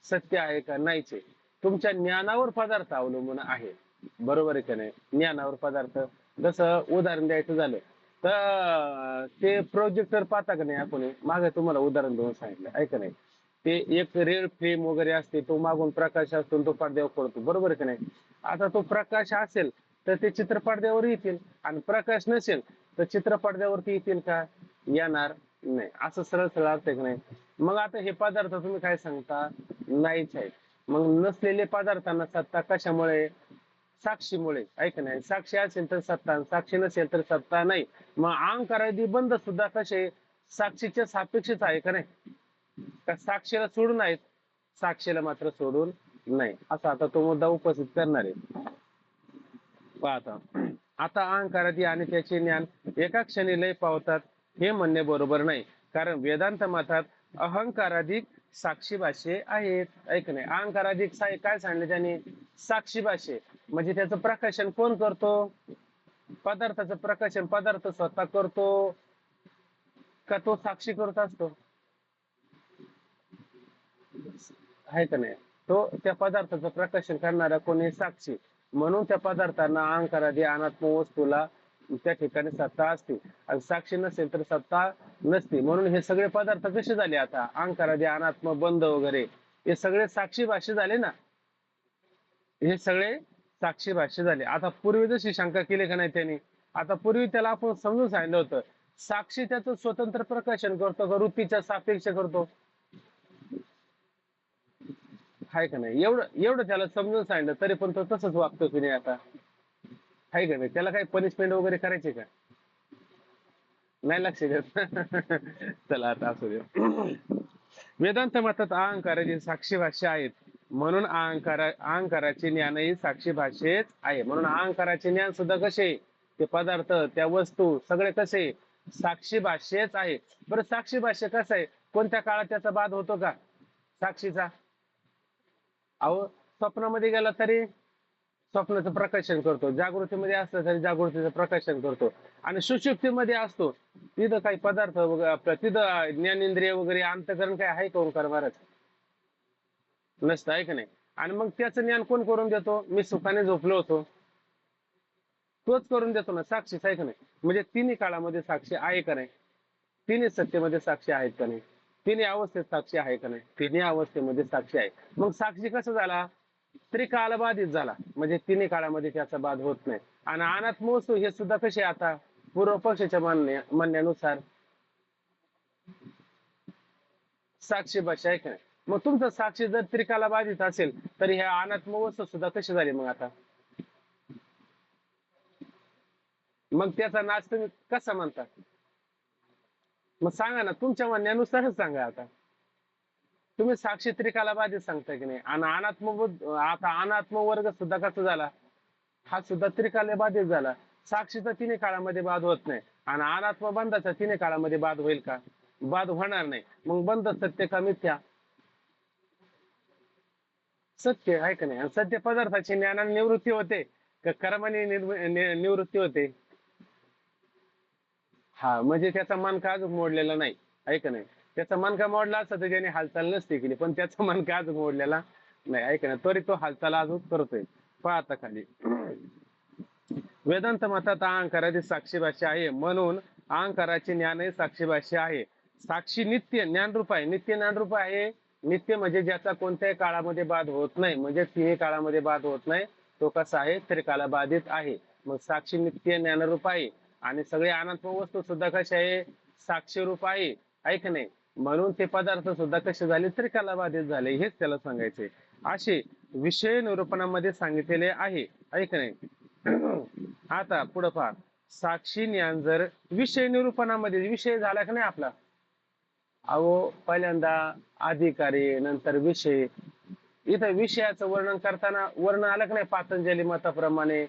S1: सत्य आहे का? नाहीच आहे. तुमच्या ज्ञानावर पदार्थ अवलंबून आहे. बरोबर आहे का नाही? ज्ञानावर पदार्थ. जसं उदाहरण द्यायचं झालं तर ते प्रोजेक्टर पाहता का नाही आपण, मागे तुम्हाला उदाहरण देऊन सांगितलं आहे का नाही, ते एक रेड फ्लेम वगैरे असते, तो मागून प्रकाश असतो तो पडद्यावर पडतो. बरोबर आहे का नाही? आता तो प्रकाश असेल तर ते चित्र पडद्यावर येतील आणि प्रकाश नसेल तर चित्र पडद्यावरती येतील का? येणार नाही. असं सरळ सरळ अर्थ आहे का नाही? मग आता हे पदार्थ तुम्ही काय सांगता, नाहीच आहे. मग नसलेले पदार्थांना सत्ता कशामुळे? साक्षीमुळे. ऐक नाही, साक्षी असेल तर सत्ता, साक्षी नसेल तर सत्ता नाही. मग अहंकारादी बंध सुद्धा कसे साक्षीच्या सापेक्षच आहे का नाही? का साक्षीला सोडून आहेत? साक्षीला मात्र सोडून नाही. असा आता तो मुद्दा उपस्थित करणार आहे. पाहता आता अहंकारादी आणि त्याचे ज्ञान एका क्षणी लय पावतात हे म्हणणे बरोबर नाही. कारण वेदांत मतात अहंकाराधिक साक्षी भाष्ये आहेत. ऐक नाही, अहंकाराधिक काय सांगले त्याने? साक्षी भाष्ये. म्हणजे त्याचं प्रकाशन कोण करतो? पदार्थाचं प्रकाशन पदार्थ स्वतः करतो का तो साक्षी करत असतो? आहे का नाही? तो त्या पदार्थाचं प्रकाशन करणारा कोणी? साक्षी. म्हणून त्या पदार्थांना अहंकारादी अनात्म वस्तूला त्या ठिकाणी सत्ता असते आणि साक्षी नसेल तर सत्ता नसते. म्हणून हे सगळे पदार्थ कसे झाले आता अहंकारादी अनात्म बंध वगैरे हे सगळे साक्षी भाष्य झाले ना, हे सगळे साक्षी भाष्य झाले. आता पूर्वी जशी शंका केली का नाही त्यांनी, आता पूर्वी त्याला आपण समजून सांगितलं होतं साक्षी त्याचं स्वतंत्र प्रकाशन करतो का वृत्तीच्या सापेक्ष करतो? हाय का नाही? एवढं एवढं त्याला समजून सांगितलं तरी पण तो तसंच वागतो की नाही आता? हाय का नाही? त्याला काही पनिशमेंट वगैरे करायचे का? नाही लक्ष देत. चला आता असू दे. वेदांत मतात अहंकाराचे साक्षी भाष्य आहेत म्हणून अहंकाराचे ज्ञानही साक्षी भाषेच आहे. म्हणून अहंकाराचे ज्ञान सुद्धा कसे, ते पदार्थ त्या वस्तू सगळे कसे साक्षी भाष्यच आहे. बरं साक्षी भाष्य कसं आहे? कोणत्या काळात त्याचा बाध होतो का साक्षीचा? अहो स्वप्नामध्ये गेला तरी स्वप्नाचं प्रकाशन करतो, जागृतीमध्ये असलं तरी जागृतीचं प्रकाशन करतो, आणि सुषुप्तीमध्ये असतो तिथं काही पदार्थ वगैरे आपलं तिथं ज्ञानेंद्रिय वगैरे अंतकरण काय आहे का ओंकार महाराज? नसतं, आहे का नाही? आणि मग त्याचं ज्ञान कोण करून देतो? मी सुखाने झोपलो होतो तोच करून देतो ना, साक्षीच आहे का नाही? म्हणजे तिन्ही काळामध्ये साक्षी आहे का नाही? तिन्ही सत्तेमध्ये साक्षी आहेत का नाही? तिन्ही अवस्थेत साक्षी आहे का नाही? तिन्ही अवस्थेमध्ये साक्षी आहे. मग साक्षी कसं झाला? त्रिकाल बाधित झाला, म्हणजे तिन्ही काळामध्ये त्याचा बाध होत नाही. आणि अनात्मवस्तू हे सुद्धा कसे आता पूर्व पक्षाच्या म्हणण्यानुसार साक्षी भाषा आहे का नाही? मग तुमचं साक्षी जर त्रिकाला बाधित असेल तर ह्या अनात्मवस्तू सुद्धा कशी झाली मग आता? मग त्याचा नाश तुम्ही कसा म्हणता? मग सांगा ना, तुमच्या म्हणण्यानुसारच सांगा. आता तुम्ही साक्षी त्रिकाला बाधित सांगता की नाही, आणि आता अनात्म वर्ग सुद्धा कसा झाला? हा सुद्धा त्रिकाला बाधित झाला. साक्षीचा तिन्ही काळामध्ये बाध होत नाही, आणि अनात्म बंधाचा तिन्ही काळामध्ये बाध होईल का? बाध होणार नाही. मग बंध सत्य का मिथ्या? सत्य आहे का नाही? आणि सत्य पदार्थाची ज्ञानाने निवृत्ती होते का कर्माने निवृत्ती होते? हा, म्हणजे त्याचा मनका अजून मोडलेला नाही, आहे का नाही? त्याचा मनका मोडला असता तर त्याने हालचाल नसती केली, पण त्याचा मनका अजून मोडलेला नाही, आहे का नाही? तरी तो हालचाल अजून करतोय. पहा आता खाली वेदांत मतात अहंकाराची साक्षी भाषा आहे, म्हणून अहंकाराचे ज्ञानही साक्षी भाषा आहे. साक्षी नित्य ज्ञानरूप आहे. नित्य ज्ञानरूप आहे. नित्य म्हणजे ज्याचा कोणत्याही काळामध्ये बाध होत नाही, म्हणजे तिन्ही काळामध्ये बाध होत नाही, तो कसा आहे? त्रिकाला बाधित आहे. मग साक्षी नित्य ज्ञानरूप आहे. आणि सगळे अनात्म वस्तू सुद्धा कसे आहे? साक्षी रूप आहे, ऐक नाही? म्हणून ते पदार्थ सुद्धा कसे झाले? त्रिकाला बाधित झाले, हेच त्याला सांगायचे. असे विषय निरूपणामध्ये सांगितलेले आहे, ऐक नाही? आता पुढे पहा, साक्षी ज्ञान जर विषय निरूपणामध्ये विषय झाला का नाही आपला? अहो, पहिल्यांदा अधिकारी, नंतर विषय. इथं विषयाचं वर्णन करताना वर्ण आलं का नाही? पातंजली मताप्रमाणे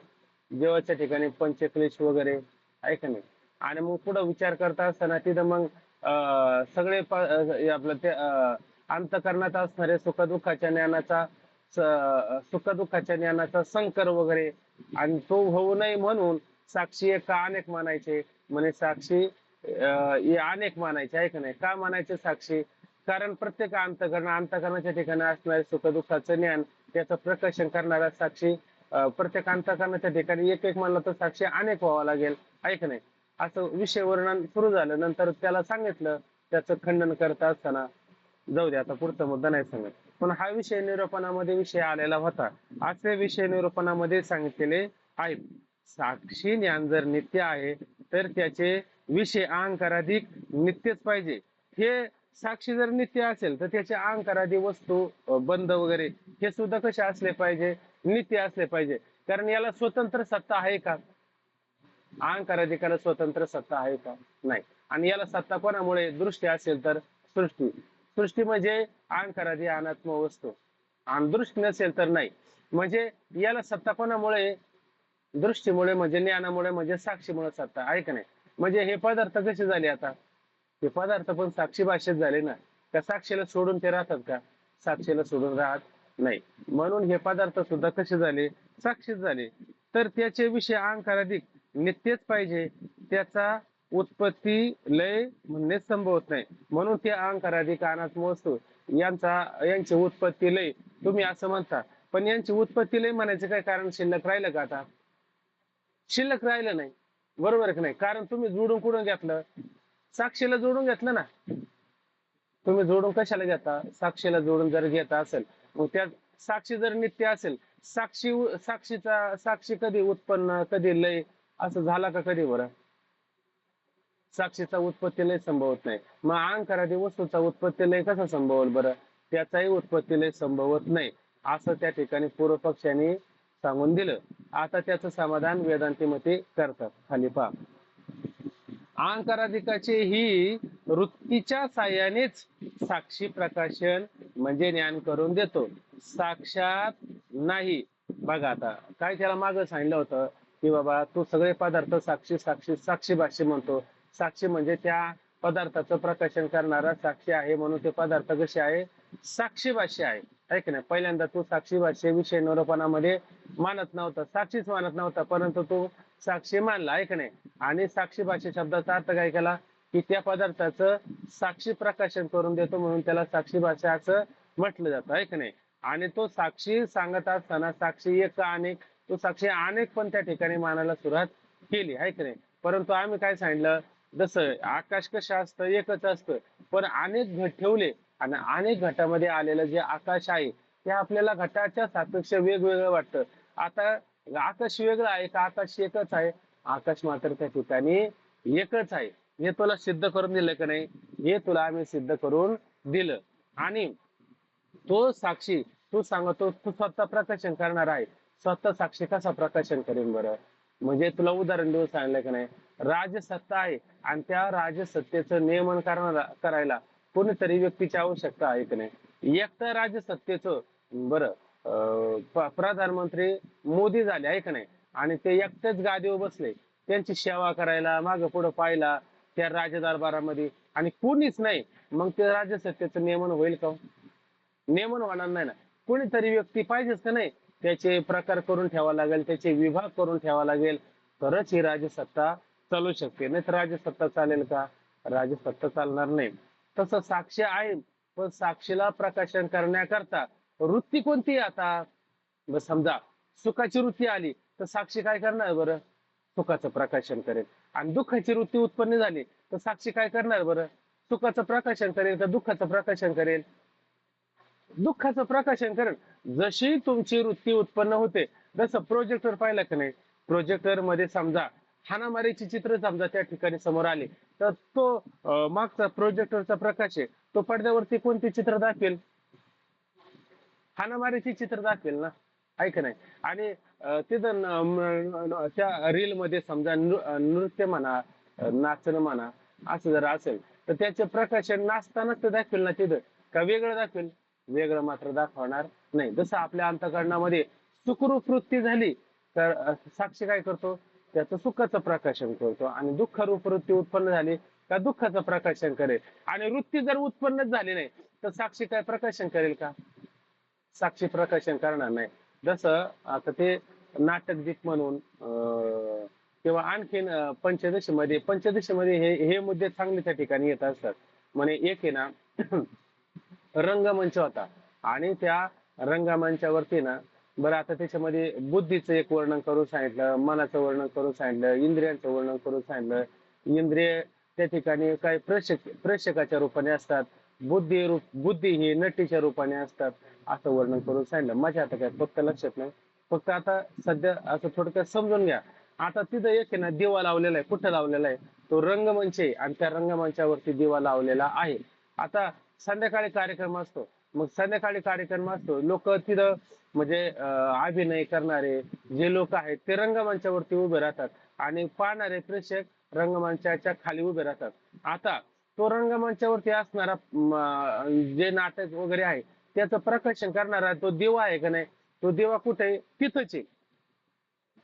S1: देवाच्या ठिकाणी पंचक्लेश वगैरे, आहे का नाही? आणि मग पुढे विचार करता असताना तिथं मग सगळे आपलं ते अंतकरणात असणारे सुखदुःखाच्या ज्ञानाचा सुखदुःखाच्या ज्ञानाचा संकर वगैरे, आणि तो होऊ नये म्हणून साक्षी एक का अनेक मानायचे? म्हणे साक्षी हे अनेक मानायचे, आहे का नाही? का मानायचे साक्षी? कारण प्रत्येक अंतकरणाच्या ठिकाणी असणारे सुखदुःखाचं ज्ञान त्याचं प्रकाशन करणारा साक्षी प्रत्येक अंतकरणाच्या ठिकाणी एक एक म्हणलं तर साक्षी अनेक व्हावा लागेल, आहे का नाही? असं विषय वर्णन सुरू झालं. नंतर त्याला सांगितलं, त्याचं खंडन करत असताना, जाऊ दे आता पुढचा मुद्दा नाही सांगत, पण हा विषय निरूपणामध्ये विषय आलेला होता. असे विषय निरूपणामध्ये सांगितलेले आहेत. साक्षी ज्ञान जर नित्य आहे तर त्याचे विषय अहंकाराधिक नित्यच पाहिजे. हे साक्षी जर नित्य असेल तर त्याचे अहंकारादी वस्तू बंध वगैरे हे सुद्धा कसे असले पाहिजे? नित्य असले पाहिजे. कारण याला स्वतंत्र सत्ता आहे का? अहंकाराधिकाला स्वतंत्र सत्ता आहे का? नाही. आणि याला सत्ता कोणामुळे? दृष्टी असेल तर सृष्टी. सृष्टी म्हणजे अहंकारादी अनात्म वस्तू, आणि दृष्टी नसेल तर नाही. म्हणजे याला सत्ता कोणामुळे? दृष्टीमुळे, म्हणजे ज्ञानामुळे, म्हणजे साक्षीमुळे सत्ता, आहे का नाही? म्हणजे हे पदार्थ कसे झाले आता? हे पदार्थ पण साक्षी भाषेत झाले ना. त्या साक्षीला सोडून ते राहतात का? साक्षीला सोडून राहत नाही. म्हणून हे पदार्थ सुद्धा कसे झाले? साक्षीच झाले. तर त्याचे विषय अहंकाराधिक नित्यच पाहिजे. त्याचा उत्पत्ती लय म्हणणे संभवत नाही. म्हणून ते अहंकाराधिक अनात्म वस्तू यांची उत्पत्ती लय तुम्ही असं म्हणता, पण यांची उत्पत्ती लय म्हणायचं काय कारण शिल्लक राहिलं का? आता शिल्लक राहिलं नाही, बरोबर आहे की नाही? कारण तुम्ही जोडून कुठून घेतलं? साक्षीला जोडून घेतलं ना. तुम्ही जोडून कशाला घेता? साक्षीला जोडून जर घेता असेल, मग त्या साक्षी जर नित्य असेल, साक्षी कधी उत्पन्न कधी लय असं झाला का कधी? बरं, साक्षीचा उत्पत्ती लय संभवत नाही. मग अहंकारादी वस्तूचा उत्पत्ती लय कसा संभवल बरं? त्याचाही उत्पत्ती लय संभवत नाही, असं त्या ठिकाणी पूर्व पक्षाने सांगून दिलं. आता त्याचं समाधान वेदांती मते करतात. खाली पहा, अहंकाराधिकाचे ही वृत्तीच्या साह्यानेच साक्षी प्रकाशन म्हणजे ज्ञान करून देतो, साक्षात नाही. बघा आता काय त्याला मागं सांगितलं होतं की बाबा तू सगळे पदार्थ साक्षी साक्षी साक्षी भाष्य म्हणतो. साक्षी म्हणजे त्या पदार्थाचं प्रकाशन करणारा साक्षी आहे, म्हणून ते पदार्थ कसे आहे? साक्षी भाष्य आहे, आहे की नाही. पहिल्यांदा तो साक्षी भाषे विषय निरूपणामध्ये मानत नव्हता, साक्षीच मानत नव्हता, परंतु तो साक्षी मानला, आहे की नाही. आणि साक्षी भाषे शब्दाचा अर्थ काय केला की त्या पदार्थाचं साक्षी प्रकाशन करून देतो, म्हणून त्याला साक्षी भाषा असं म्हटलं जातं, आहे की नाही. आणि तो साक्षी सांगत असताना साक्षी एक का अनेक, तो साक्षी अनेक पण त्या ठिकाणी मानायला सुरुवात केली, आहे की नाही. परंतु आम्ही काय सांगितलं, जसं आकाश कसं असतं एकच असतं, पण अनेक घट ठेवले आणि अनेक घटामध्ये आलेलं जे आकाश आहे ते आपल्याला घटाच्या सापेक्ष वेगवेगळं वाटतं. आता आकाश वेगळं आहे का आकाश एकच आहे? आकाश मात्र त्या ठिकाणी एकच आहे. हे तुला सिद्ध करून दिलं का नाही? हे तुला आम्ही सिद्ध करून दिलं. आणि तो साक्षी, तू सांगतो तू स्वतः प्रकाशन करणार आहे, स्वतः साक्षी कसा प्रकाशन करेन बरं? म्हणजे तुला उदाहरण देऊन सांगितलं का नाही, राजसत्ता आहे आणि त्या राजसत्तेचं नियमन करायला कोणीतरी व्यक्तीची आवश्यकता आहे की नाही. एकटा राजसत्तेचं बरं प्रधानमंत्री मोदी झाले, आहे का नाही, आणि ते एकटेच गादीवर बसले, त्यांची सेवा करायला मागं पुढं पाहिला त्या राजदरबारामध्ये आणि कोणीच नाही, मग ते राजसत्तेचं नियमन होईल का? नियमन होणार नाही ना. कोणीतरी व्यक्ती पाहिजेच का नाही, त्याचे प्रकार करून ठेवा लागेल, त्याचे विभाग करून ठेवा लागेल, तरच ही राजसत्ता चालू शकते, नाही तर राजसत्ता चालेल का? राजसत्ता चालणार नाही. तसं साक्ष आहे, पण साक्षीला प्रकाशन करण्याकरता वृत्ती कोणती आहे आता? बस समजा सुखाची वृत्ती आली तर साक्षी काय करणार बरं? सुखाचं प्रकाशन करेल. आणि दुःखाची वृत्ती उत्पन्न झाली तर साक्षी काय करणार बरं? सुखाचं प्रकाशन करेल का दुःखाचं प्रकाशन करेल? दुःखाचं प्रकाशन करेल. जशी तुमची वृत्ती उत्पन्न होते, जसं प्रोजेक्टर पाहिलं का नाही, प्रोजेक्टर मध्ये समजा हाणामारीची चित्र समजा त्या ठिकाणी समोर आले, तर तो मागचा प्रोजेक्टरचा प्रकाश आहे, तो पडद्यावरती कोणते चित्र दाखवेल? हाणामारीची चित्र दाखवेल ना, आहे का नाही. आणि तिथं त्या रील मध्ये समजा नृत्य म्हणा, नाचणं म्हणा, असं जर असेल तर त्याचे प्रकाशन नाचतानाच ते दाखवेल ना तिथं, का वेगळं दाखवेल? वेगळं मात्र दाखवणार नाही. जसं आपल्या अंतःकरणामध्ये सुखरूप वृत्ती झाली तर साक्षी काय करतो? त्याचं सुखाचं प्रकाशन करतो. आणि दुःखरूप वृत्ती उत्पन्न झाली का दुःखाचं प्रकाशन करेल. आणि वृत्ती जर उत्पन्नच झाली नाही तर साक्षी काय प्रकाशन करेल का? साक्षी प्रकाशन करणार नाही. जसं आता ते नाटक दीप म्हणून किंवा आणखीन पंचदशीमध्ये हे मुद्दे चांगले त्या ठिकाणी येत असतात. म्हणे एक आहे ना रंगमंच होता आणि त्या रंगमंचावरती ना, बरं आता त्याच्यामध्ये बुद्धीचं एक वर्णन करून सांगितलं, मनाचं वर्णन करून सांगितलं, इंद्रियांचं वर्णन करून सांगितलं. इंद्रिय त्या ठिकाणी काही प्रेक्षकाच्या रूपाने असतात, बुद्धी ही नटीच्या रूपाने असतात, असं वर्णन करून सांगितलं. माझ्या आता काय फक्त लक्षात नाही, फक्त आता सध्या असं थोडक्यात समजून घ्या. आता तिथं एक आहे ना दिवा लावलेला आहे, कुठं लावलेला आहे? तो रंगमंच आहे आणि त्या रंगमंचावरती दिवा लावलेला आहे. आता संध्याकाळी कार्यक्रम असतो, मग संध्याकाळी कार्यक्रम असतो, लोक तिथं म्हणजे अभिनय करणारे जे लोक आहेत ते रंगमंचावरती उभे राहतात आणि पाहणारे प्रेक्षक रंगमंचाच्या खाली उभे राहतात. आता तो रंगमंचावरती असणारा जे नाटक वगैरे आहे त्याचं प्रकाशन करणारा तो दिवा आहे का नाही, तो दिवा कुठे? तिथंच आहे.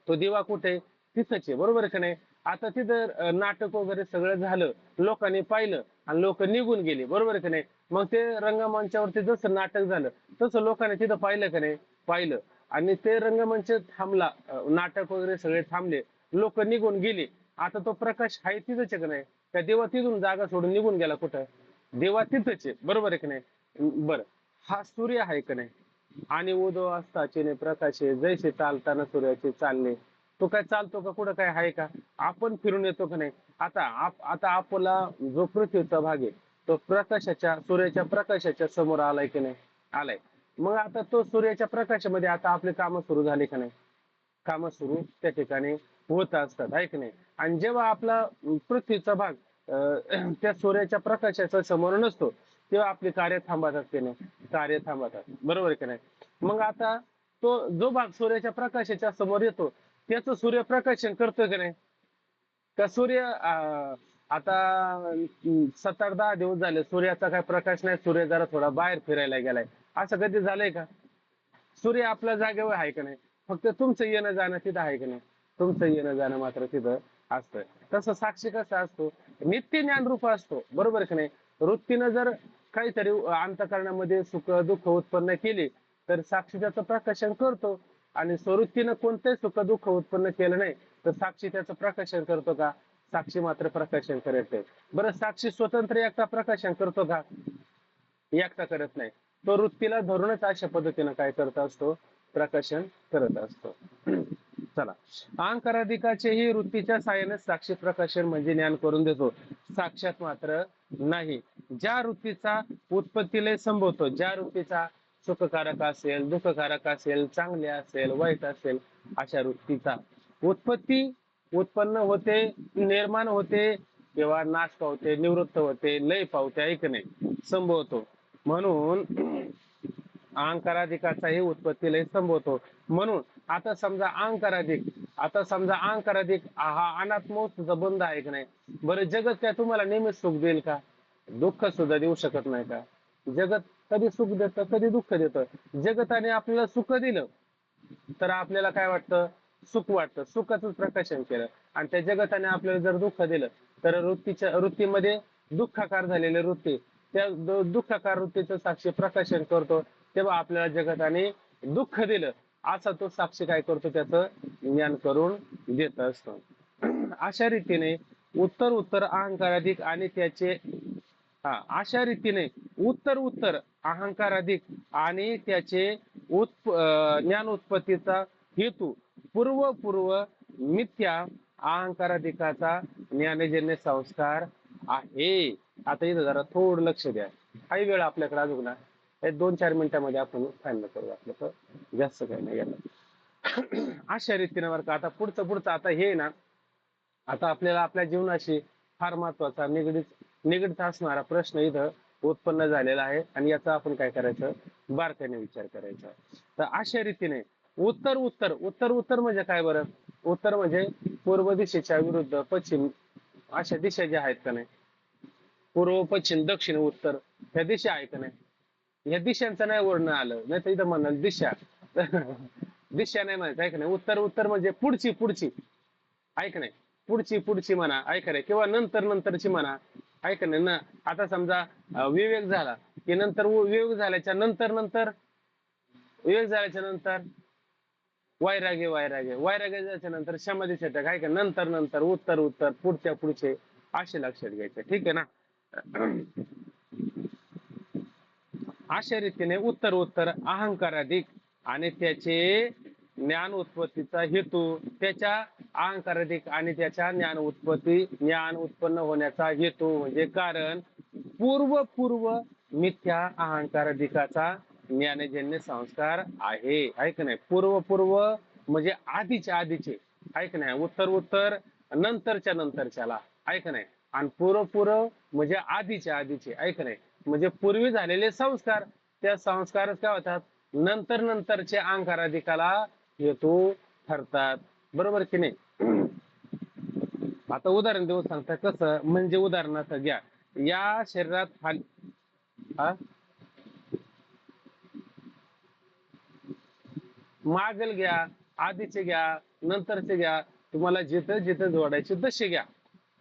S1: तो दिवा कुठे? तिथंच आहे, बरोबर आहे का नाही. आता तिथं नाटक वगैरे सगळं झालं, लोकांनी पाहिलं आणि लोक निघून गेले, बरोबर आहे का नाही. मग ते रंगमंचावरती जसं नाटक झालं तसं लोकांनी तिथं पाहिलं का नाही? पाहिलं. आणि ते रंगमंच थांबला, नाटक वगैरे सगळे थांबले, लोक निघून गेले. आता तो प्रकाश आहे तिथंच आहे का नाही? त्या देवा तिथून जागा सोडून निघून गेला कुठं? देवा तिथंच आहे, बरोबर आहे का नाही. बरं, हा सूर्य आहे का नाही, आणि उदो असताचे प्रकाशे जैसे चालताना सूर्याचे चालणे, तो काय चालतो का? कुठं काय आहे का? आपण फिरून येतो का नाही? आता आपला जो पृथ्वीचा भाग आहे तो सूर्याच्या प्रकाशाच्या समोर आलाय की नाही? आलाय. मग आता तो सूर्याच्या प्रकाशामध्ये आता आपले काम सुरू झाले का नाही? काम सुरू त्या ठिकाणी होत असतात, आहे की नाही. आणि जेव्हा आपला पृथ्वीचा भाग त्या सूर्याच्या प्रकाशाच्या समोर नसतो तेव्हा आपली कार्य थांबतात की नाही? कार्य थांबतात, बरोबर आहे की नाही. मग आता तो जो भाग सूर्याच्या प्रकाशाच्या समोर येतो त्याचं सूर्यप्रकाशन करतोय की नाही? का सूर्य आता 7-8-10 दिवस झाले सूर्याचा काय प्रकाश नाही, सूर्य जरा थोडा बाहेर फिरायला गेलाय, असं कधी झालंय का? सूर्य आपल्या जागेवर आहे का नाही? फक्त तुमचं येणं जाणं तिथं आहे की नाही? तुमचं येणं जाणं मात्र तिथं असतं. तसं साक्षी कसा असतो? नित्य ज्ञान रूप असतो, बरोबर की नाही. वृत्तीनं जर काहीतरी अंतःकरणामध्ये सुख दुःख उत्पन्न केली तर साक्षी त्याचं प्रकाशन करतो. आणि स्ववृत्तीनं कोणतेही सुख दुःख उत्पन्न केलं नाही तर साक्षी त्याचं प्रकाशन करतो का? साक्षी मात्र प्रकाशन करत नाही. बरं, साक्षी स्वतंत्र एकटा प्रकाशन करतो का? एकटा करत नाही. तो वृत्तीला धरूनच अशा पद्धतीनं काय करत असतो? प्रकाशन करत असतो. चला, अहंकाराधिकाचेही वृत्तीच्या साहाय्याने साक्षी प्रकाशन म्हणजे ज्ञान करून देतो, साक्षात मात्र नाही. ज्या वृत्तीचा उत्पत्तीला संभवतो, ज्या वृत्तीचा सुखकारक असेल, दुःखकारक असेल, चांगले असेल, वाईट असेल, अशा वृत्तीचा उत्पत्ती उत्पन्न होते, निर्माण होते, किंवा नाश पावते, निवृत्त होते, लय पावते, ऐकणे संभवतो. म्हणून अहंकाराधिकाचाही उत्पत्ती लय संभवतो. म्हणून आता समजा अहंकाराधिक हा अनात्मोत्सचा बंध आहे की नाही. बरं, जगत काय तुम्हाला नेहमी सुख देईल का? दुःख सुद्धा देऊ शकत नाही का? जगत कधी सुख देतं, कधी दुःख देतं. जगताने आपल्याला सुख दिलं तर आपल्याला काय वाटतं? सुख वाटतं, सुखाचं प्रकाशन केलं. आणि त्या जगताने आपल्याला जर दुःख दिलं तर वृत्तीमध्ये दुःखाकार झालेले वृत्ती त्या दुःखाकार वृत्तीचं साक्षी प्रकाशन करतो. तेव्हा आपल्याला जगताने दुःख दिलं असा तो साक्षी काय करतो? त्याचं ज्ञान करून देत असतो. अशा रीतीने उत्तर अहंकाराधिक आणि त्याचे अशा रीतीने उत्तर अहंकाराधिक आणि त्याचे ज्ञान उत्पत्तीचा हेतू पूर्व मिथ्या अहंकाराधिकाचा ज्ञानजन्य संस्कार आहे. आता इथं जरा थोडं लक्ष द्या. काही वेळ आपल्याकडे अजून ना, 2-4 मिनिटांमध्ये आपण फायनल करू. आपलं तर जास्त काही नाही गेलं. अशा रीतीने बरं का. आता पुढचं आता हे ना, आता आपल्याला आपल्या जीवनाशी फार महत्वाचा निगडीत असणारा प्रश्न इथं उत्पन्न झालेला आहे आणि याचा आपण काय करायचं? बारकाईने विचार करायचा. तर अशा रीतीने उत्तर म्हणजे काय बरं? उत्तर म्हणजे पूर्व दिशेच्या विरुद्ध पश्चिम अशा दिशा ज्या आहेत का नाही, पूर्व पश्चिम दक्षिण उत्तर, ह्या दिशा आहे का नाही, ह्या दिशांचं नाही वर्णन आलं नाही तर इथं म्हणाल दिशा. दिशा नाही म्हणत, ऐक नाही. उत्तर म्हणजे पुढची ऐक नाही, पुढची म्हणा, ऐक नाही, किंवा नंतरची म्हणा, ऐक नाही ना. आता समजा विवेक झाला की नंतर विवेक झाल्याच्या नंतर वैराग्य झाल्याच्या नंतर समाधी षटक आहे का? नंतर उत्तर पुढचे असे लक्षात घ्यायचे. ठीक आहे ना. अशा रीतीने उत्तर अहंकाराधिक आणि त्याचे ज्ञान उत्पत्तीचा हेतू, त्याच्या अहंकाराधिक आणि त्याच्या ज्ञान उत्पन्न होण्याचा हेतू म्हणजे कारण पूर्व मिथ्या अहंकाराधिकाचा ज्ञानजन्य संस्कार आहे. ऐक नाही, पूर्व म्हणजे आधीचे ऐक नाही, उत्तर नंतरच्याला ऐक नाही, आणि पूर्व म्हणजे आधीचे ऐक नाही, म्हणजे पूर्वी झालेले संस्कार, त्या संस्कारच काय होतात? नंतरचे अहंकाराधिकाला हेतू ठरतात. बरोबर की नाही? आता उदाहरण देऊन सांगता कसं, म्हणजे उदाहरणार्थ घ्या, या शरीरात मागल घ्या, आधीचे घ्या, नंतरचे घ्या, तुम्हाला जिथं जोडायचे तसे घ्या.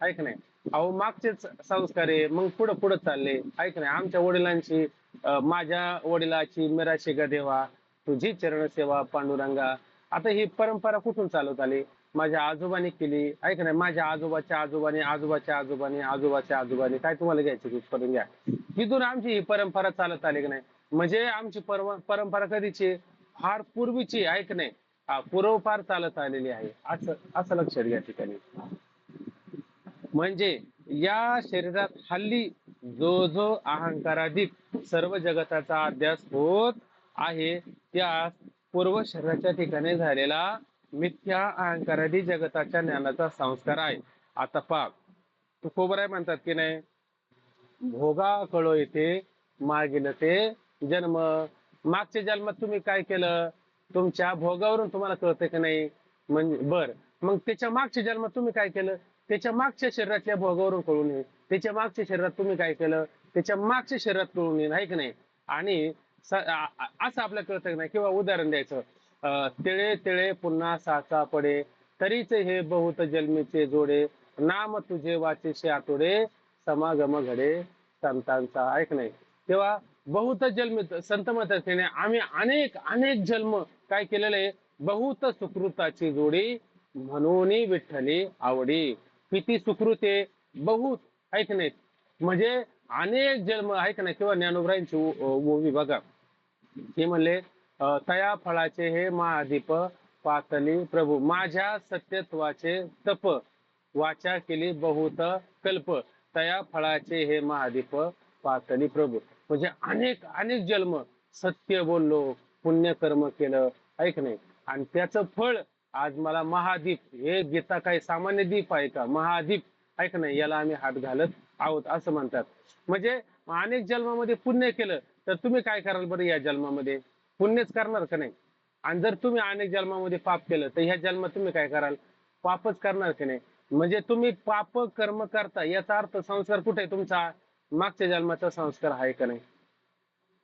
S1: ऐक नाही, अहो मागचेच संस्कार आहे, मग पुढे चालले. ऐक नाही, आमच्या वडिलांची माझ्या वडिलाची मिराशी ग देवा तुझी चरण सेवा पांडुरंगा. आता ही परंपरा कुठून चालत आली? माझ्या आजोबांनी केली. ऐक नाही, माझ्या आजोबाच्या आजोबाने काय तुम्हाला घ्यायचं करून घ्या. तिथून आमची ही परंपरा चालत आली की नाही. म्हणजे आमची परंपरा कधीची? फार पूर्वीची. ऐक नाही, पूर्वपार चालत आलेली आहे, असं लक्षात घ्या ठिकाणी. म्हणजे या शरीरात हल्ली जो अहंकाराधिक सर्व जगताचा अध्यास होत आहे त्या पूर्व शरीराच्या ठिकाणी झालेला मिथ्या अहंकाराधिक जगताच्या ज्ञानाचा संस्कार आहे. आता पाप तुकोबराय म्हणतात की नाही, भोगा कळो येते मागील ते जन्म. मागच्या जन्मात तुम्ही काय केलं? तुमच्या भोगावरून तुम्हाला कळतं की नाही? म्हणजे बर, मग त्याच्या मागच्या जन्मात तुम्ही काय केलं? त्याच्या मागच्या शरीरातल्या भोगावरून कळून येईल. त्याच्या मागच्या शरीरात तुम्ही काय केलं? त्याच्या मागच्या शरीरात कळून येईल, आहे की नाही? आणि असं आपल्याला कळतं की नाही? किंवा उदाहरण द्यायचं, तिळे पुन्हा साचा पडे तरीच हे बहुत जन्मीचे जोडे नाम तुझे वाचेशे आतोडे समागम घडे संतांचा ऐक नाही तेव्हा बहुत जन्मित संत म्हणतात की नाही आम्ही अनेक अनेक जन्म काय केलेलं आहे बहुत सुकृताची जोडी म्हणून विठ्ठली आवडी किती सुकृत आहे बहुत ऐक नाही म्हणजे अनेक जन्म ऐक नाही किंवा ज्ञानोबरायांची ओवी बघा ते म्हणले तया फळाचे हे महादीप पातली प्रभू माझ्या सत्यत्वाचे तप वाचा केली बहुत कल्प तया फळाचे हे महादीप पातली प्रभू म्हणजे अनेक अनेक जन्म सत्य बोललो पुण्यकर्म केलं ऐक नाही आणि त्याचं फळ आज मला महादीप हे गीता काही सामान्य दीप आहे का महादीप ऐक नाही याला आम्ही हात घालत आहोत असं म्हणतात म्हणजे अनेक जन्मामध्ये पुण्य केलं तर तुम्ही काय कराल बरं या जन्मामध्ये पुण्यच करणार का नाही आणि जर तुम्ही अनेक जन्मामध्ये पाप केलं तर ह्या जन्मात तुम्ही काय कराल पापच करणार की नाही म्हणजे तुम्ही पाप कर्म करता याचा अर्थ संस्कार कुठे आहे तुमचा मागच्या जन्माचा संस्कार आहे का नाही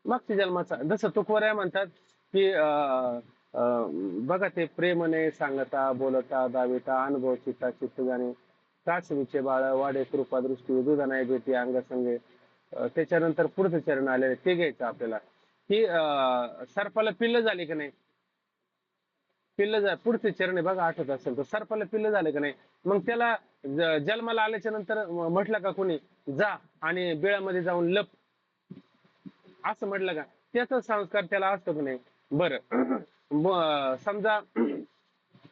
S1: मागच्या जन्माचा जसं तुकवऱ्या म्हणतात की बघा ते प्रेमने सांगता बोलता दाविता अनुभव चित्ता चित्त जाणे कासवीचे बाळ वाडे कृपा दृष्टी दुधानाय भेटी अंगसंगे त्याच्यानंतर पुढचं चरण आलेले ते घ्यायचं आपल्याला की सर्पाला पिल्ल झाली का नाही पिल्ल पुढचे चरण आहे बघा आठवत असेल तर सर्पाला पिल्ल झाले का नाही मग त्याला जन्माला आल्याच्या नंतर म्हटलं का कोणी जा आणि बिळामध्ये जाऊन लप असं म्हटलं का त्याचा संस्कार त्याला असतो की नाही बरं समजा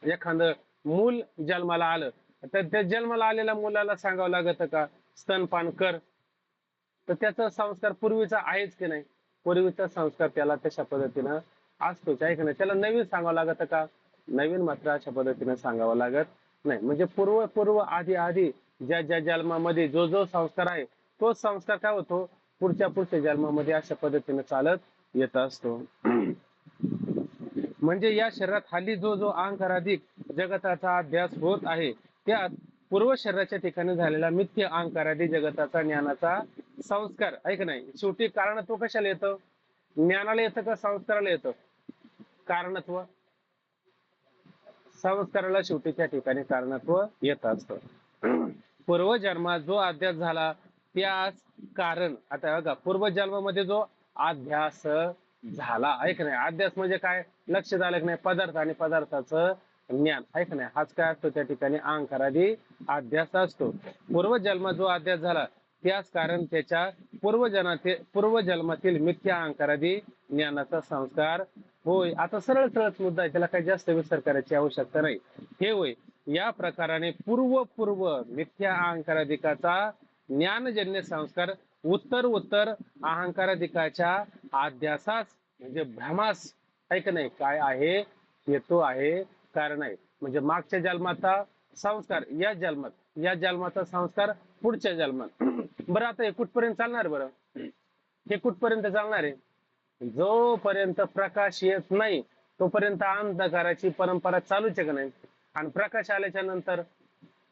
S1: एखादं मूल जन्माला आलं तर त्या जन्माला आलेल्या मुलाला सांगावं लागत का स्तनपान कर तर त्याचा संस्कार पूर्वीचा आहेच की नाही पूर्वीचा संस्कार त्याला तशा पद्धतीनं असतोच आहे की नाही त्याला नवीन सांगावं लागत का नवीन मात्र अशा पद्धतीनं सांगावं लागत नाही म्हणजे पूर्व पूर्व आधी आधी ज्या ज्या जन्मामध्ये जो जो संस्कार आहे तोच संस्कार काय होतो पुढच्या पुढच्या जन्मामध्ये अशा पद्धतीनं चालत येत असतो म्हणजे या शरीरात हल्ली जो जो अहंकाराधिक जगताचा अध्यास होत आहे त्यात पूर्व शरीराच्या ठिकाणी झालेला मिथ्य अहंकारादी जगताचा ज्ञानाचा संस्कार ऐक नाही शेवटी कारणत्व कशाला येतं ज्ञानाला येतं का संस्काराला येतं कारणत्व संस्काराला शेवटी त्या ठिकाणी कारणत्व येत असतं पूर्वजन्मात जो अध्यास झाला त्यास कारण आता बघा पूर्वजन्मामध्ये जो अध्यास झाला ऐक नाही अध्यास म्हणजे काय लक्ष झालं की नाही पदार्थ आणि पदार्थाचं ज्ञान ऐक नाही हाच काय असतो त्या ठिकाणी अहंकारादी अध्यास असतो पूर्वजन्मात जो अध्यास झाला त्याच कारण त्याच्या पूर्वजन्मातील मिथ्या अहंकारादी ज्ञानाचा संस्कार होय आता सरळ सरळच मुद्दा आहे त्याला काही जास्त विस्तार करायची आवश्यकता नाही हे होय या प्रकाराने पूर्व मिथ्या अहंकाराधिकाचा ज्ञानजन्य संस्कार उत्तर उत्तर अहंकाराधिकाच्या अध्यासास म्हणजे भ्रमास ऐक नाही काय आहे हेतू आहे कारण आहे म्हणजे मागच्या जन्माचा संस्कार या जन्माचा संस्कार पुढच्या जन्मात बरं आता हे कुठपर्यंत चालणार बरं हे कुठपर्यंत चालणार आहे जोपर्यंत प्रकाश येत नाही तोपर्यंत अंधकाराची परंपरा चालूच आहे का नाही आणि प्रकाश आल्याच्या नंतर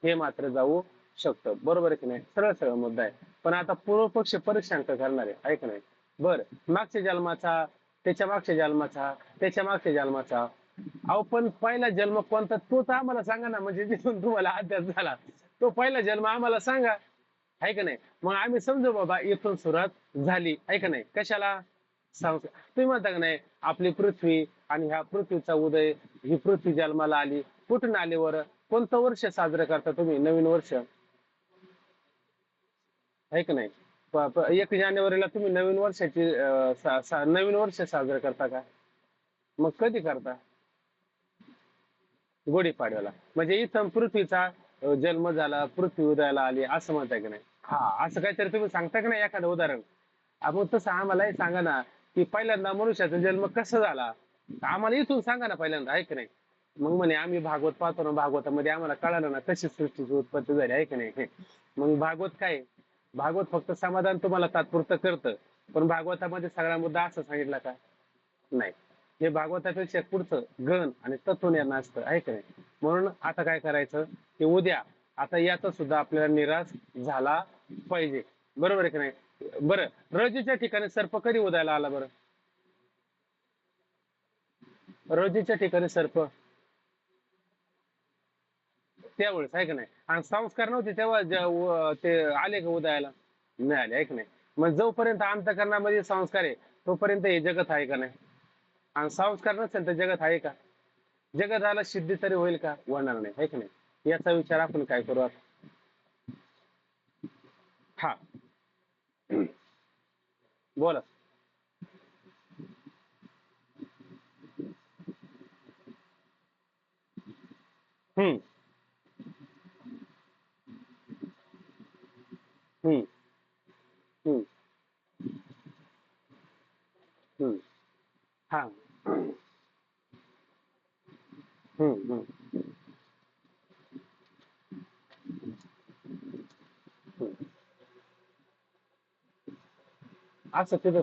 S1: हे मात्र जाऊ शकतं बरोबर आहे की नाही सरळ सरळ मुद्दा आहे पण आता पूर्व पक्ष परीक्षांक करणार आहे ऐक नाही बरं मागच्या जन्माचा त्याच्या मागच्या जन्माचा त्याच्या मागच्या जन्माचा अहो पण पहिला जन्म कोणता तोच आम्हाला सांगा ना म्हणजे जिथून तुम्हाला अध्यास झाला तो पहिला जन्म आम्हाला सांगा आहे का नाही मग आम्ही समजू बाबा इथून सुरुवात झाली आहे का नाही कशाला संस्कार तुम्ही म्हणता का नाही आपली पृथ्वी आणि ह्या पृथ्वीचा उदय ही पृथ्वी जन्माला आली कुठून आली वर कोणतं वर्ष साजरं करता तुम्ही नवीन वर्ष आहे का नाही 1 जानेवारीला तुम्ही नवीन वर्षाची नवीन वर्ष साजरं करता का मग कधी करता गुढीपाडव्याला म्हणजे इथं पृथ्वीचा जन्म झाला पृथ्वी उदयाला आली असं म्हणताय की नाही हा असं काहीतरी तुम्ही सांगता का नाही एखादं उदाहरण मग तसं आम्हालाही सांगा ना की पहिल्यांदा मनुष्याचा जन्म कसा झाला आम्हाला इथून सांगा ना पहिल्यांदा आहे की नाही मग म्हणे आम्ही भागवत पाहतो ना भागवतामध्ये आम्हाला कळालं ना कशी सृष्टीची उत्पत्ती झाली आहे की नाही मग भागवत काय भागवत फक्त समाधान तुम्हाला तात्पुरतं करतं पण भागवतामध्ये सगळा मुद्दा असं सांगितला का नाही हे भागवतापेक्षा पुढचं गण आणि तत्वज्ञान असतं आहे का नाही म्हणून आता काय करायचं की उद्या आता याचा सुद्धा आपल्याला निराश झाला पाहिजे बरोबर आहे की नाही बरं रजेच्या ठिकाणी सर्प कधी उदयाला आला बरं रजेच्या ठिकाणी सर्प त्यावेळेस आहे का नाही आणि संस्कार नव्हते तेव्हा ते आले का उदयाला नाही आले आहे की नाही मग जोपर्यंत अंतःकरणामध्ये संस्कार आहे तोपर्यंत हे जगत आहे का नाही? आणि संस्कार नसेल तर जगत आहे का? जगताला सिद्धी तरी होईल का? होणार नाही, आहे की नाही? याचा विचार आपण काय करू आता? हा. बोला. हम्म. हम्म. हम्म. हम्म. हा. हम्म. हम्म. हम्म. असं तिथं